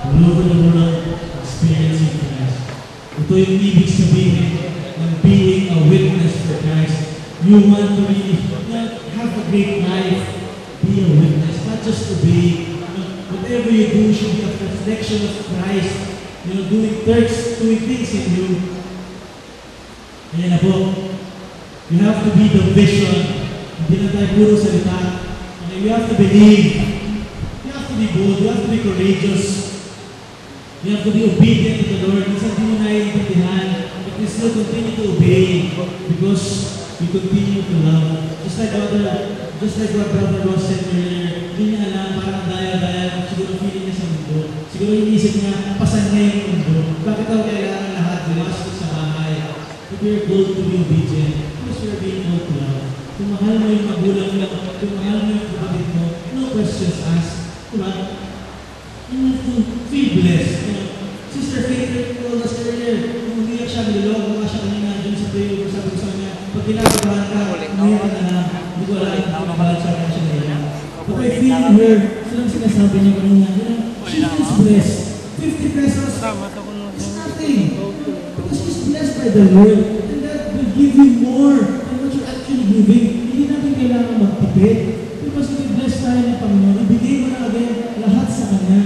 all over the world experiencing Christ. Ito yung ibig sabihin ng being a witness for Christ. You want to really have a great life, be a witness, not just obey. Whatever you do should be a reflection of Christ. Doing things in you. Ayan na po. You have to be the vision. Hindi na tayo puro salita. Okay, you have to believe. You have to be bold. You have to be courageous. You have to be obedient to the Lord. Minsan di mo naiintindihan, but you still continue to obey because you continue to love. Just like what Brother Ross said earlier, hindi niya alam, parang daya-daya, siguro feeling niya sa mundo. Siguro inisip niya, pasan niya yung mundo. Bakit daw kailangan lahat gumastos sa bahay? If you're called to be obedient, because you're being called to love. Kung mahal mo yung magulang mo, kung mahal mo yung kapatid mo, no questions asked. Diba? You have to feel blessed. Sister Faith told us earlier, kung umiyak siya, niloloko ka siya kanina, dun sa prayer, sabi ko sa kanya, pag kinakabahan ka, umiyak ka na lang. Hindi ko alam kung kinakabahan siya kanya siya nila. But I feel her, silang sinasabi niya kanina, she feels blessed. 50 pesos, it's nothing. Because she's blessed by the Lord. And that will give you more than what you're actually giving. Hindi natin kailangan magtipid. Because if blessed tayo ng Panginoon, ibigay mo na agad lahat sa Kanya.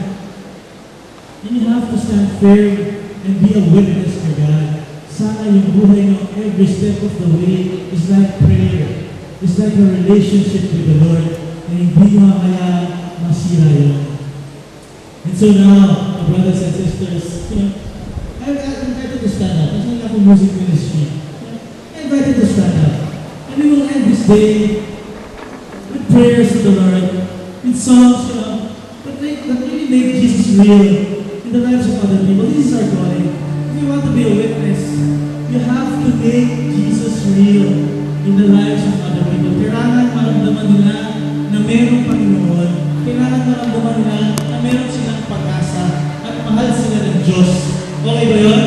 And you have to stand firm and be a witness for God. Sana yung buhay ng every step of the way is like prayer. It's like a relationship with the Lord. And hindi mo kaya masira yun. And so now, my brothers and sisters, I'm invited to stand up. It's not like a music ministry. I'm invited to stand up. And we will end this day with prayers to the Lord, with songs, that really make Jesus real in the lives of other people. This is our calling. If you want to be a witness, you have to make Jesus real in the lives of other people. Kailangan maramdaman nila na mayroong Panginoon. Kailangan maramdaman nila na mayroon silang pag-asa at mahal sila ng Diyos. Okay ba yun?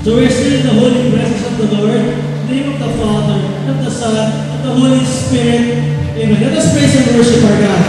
So we're still in the holy presence of the Lord, in the name of the Father, of the Son, of the Holy Spirit. Amen. Let us praise and worship our God.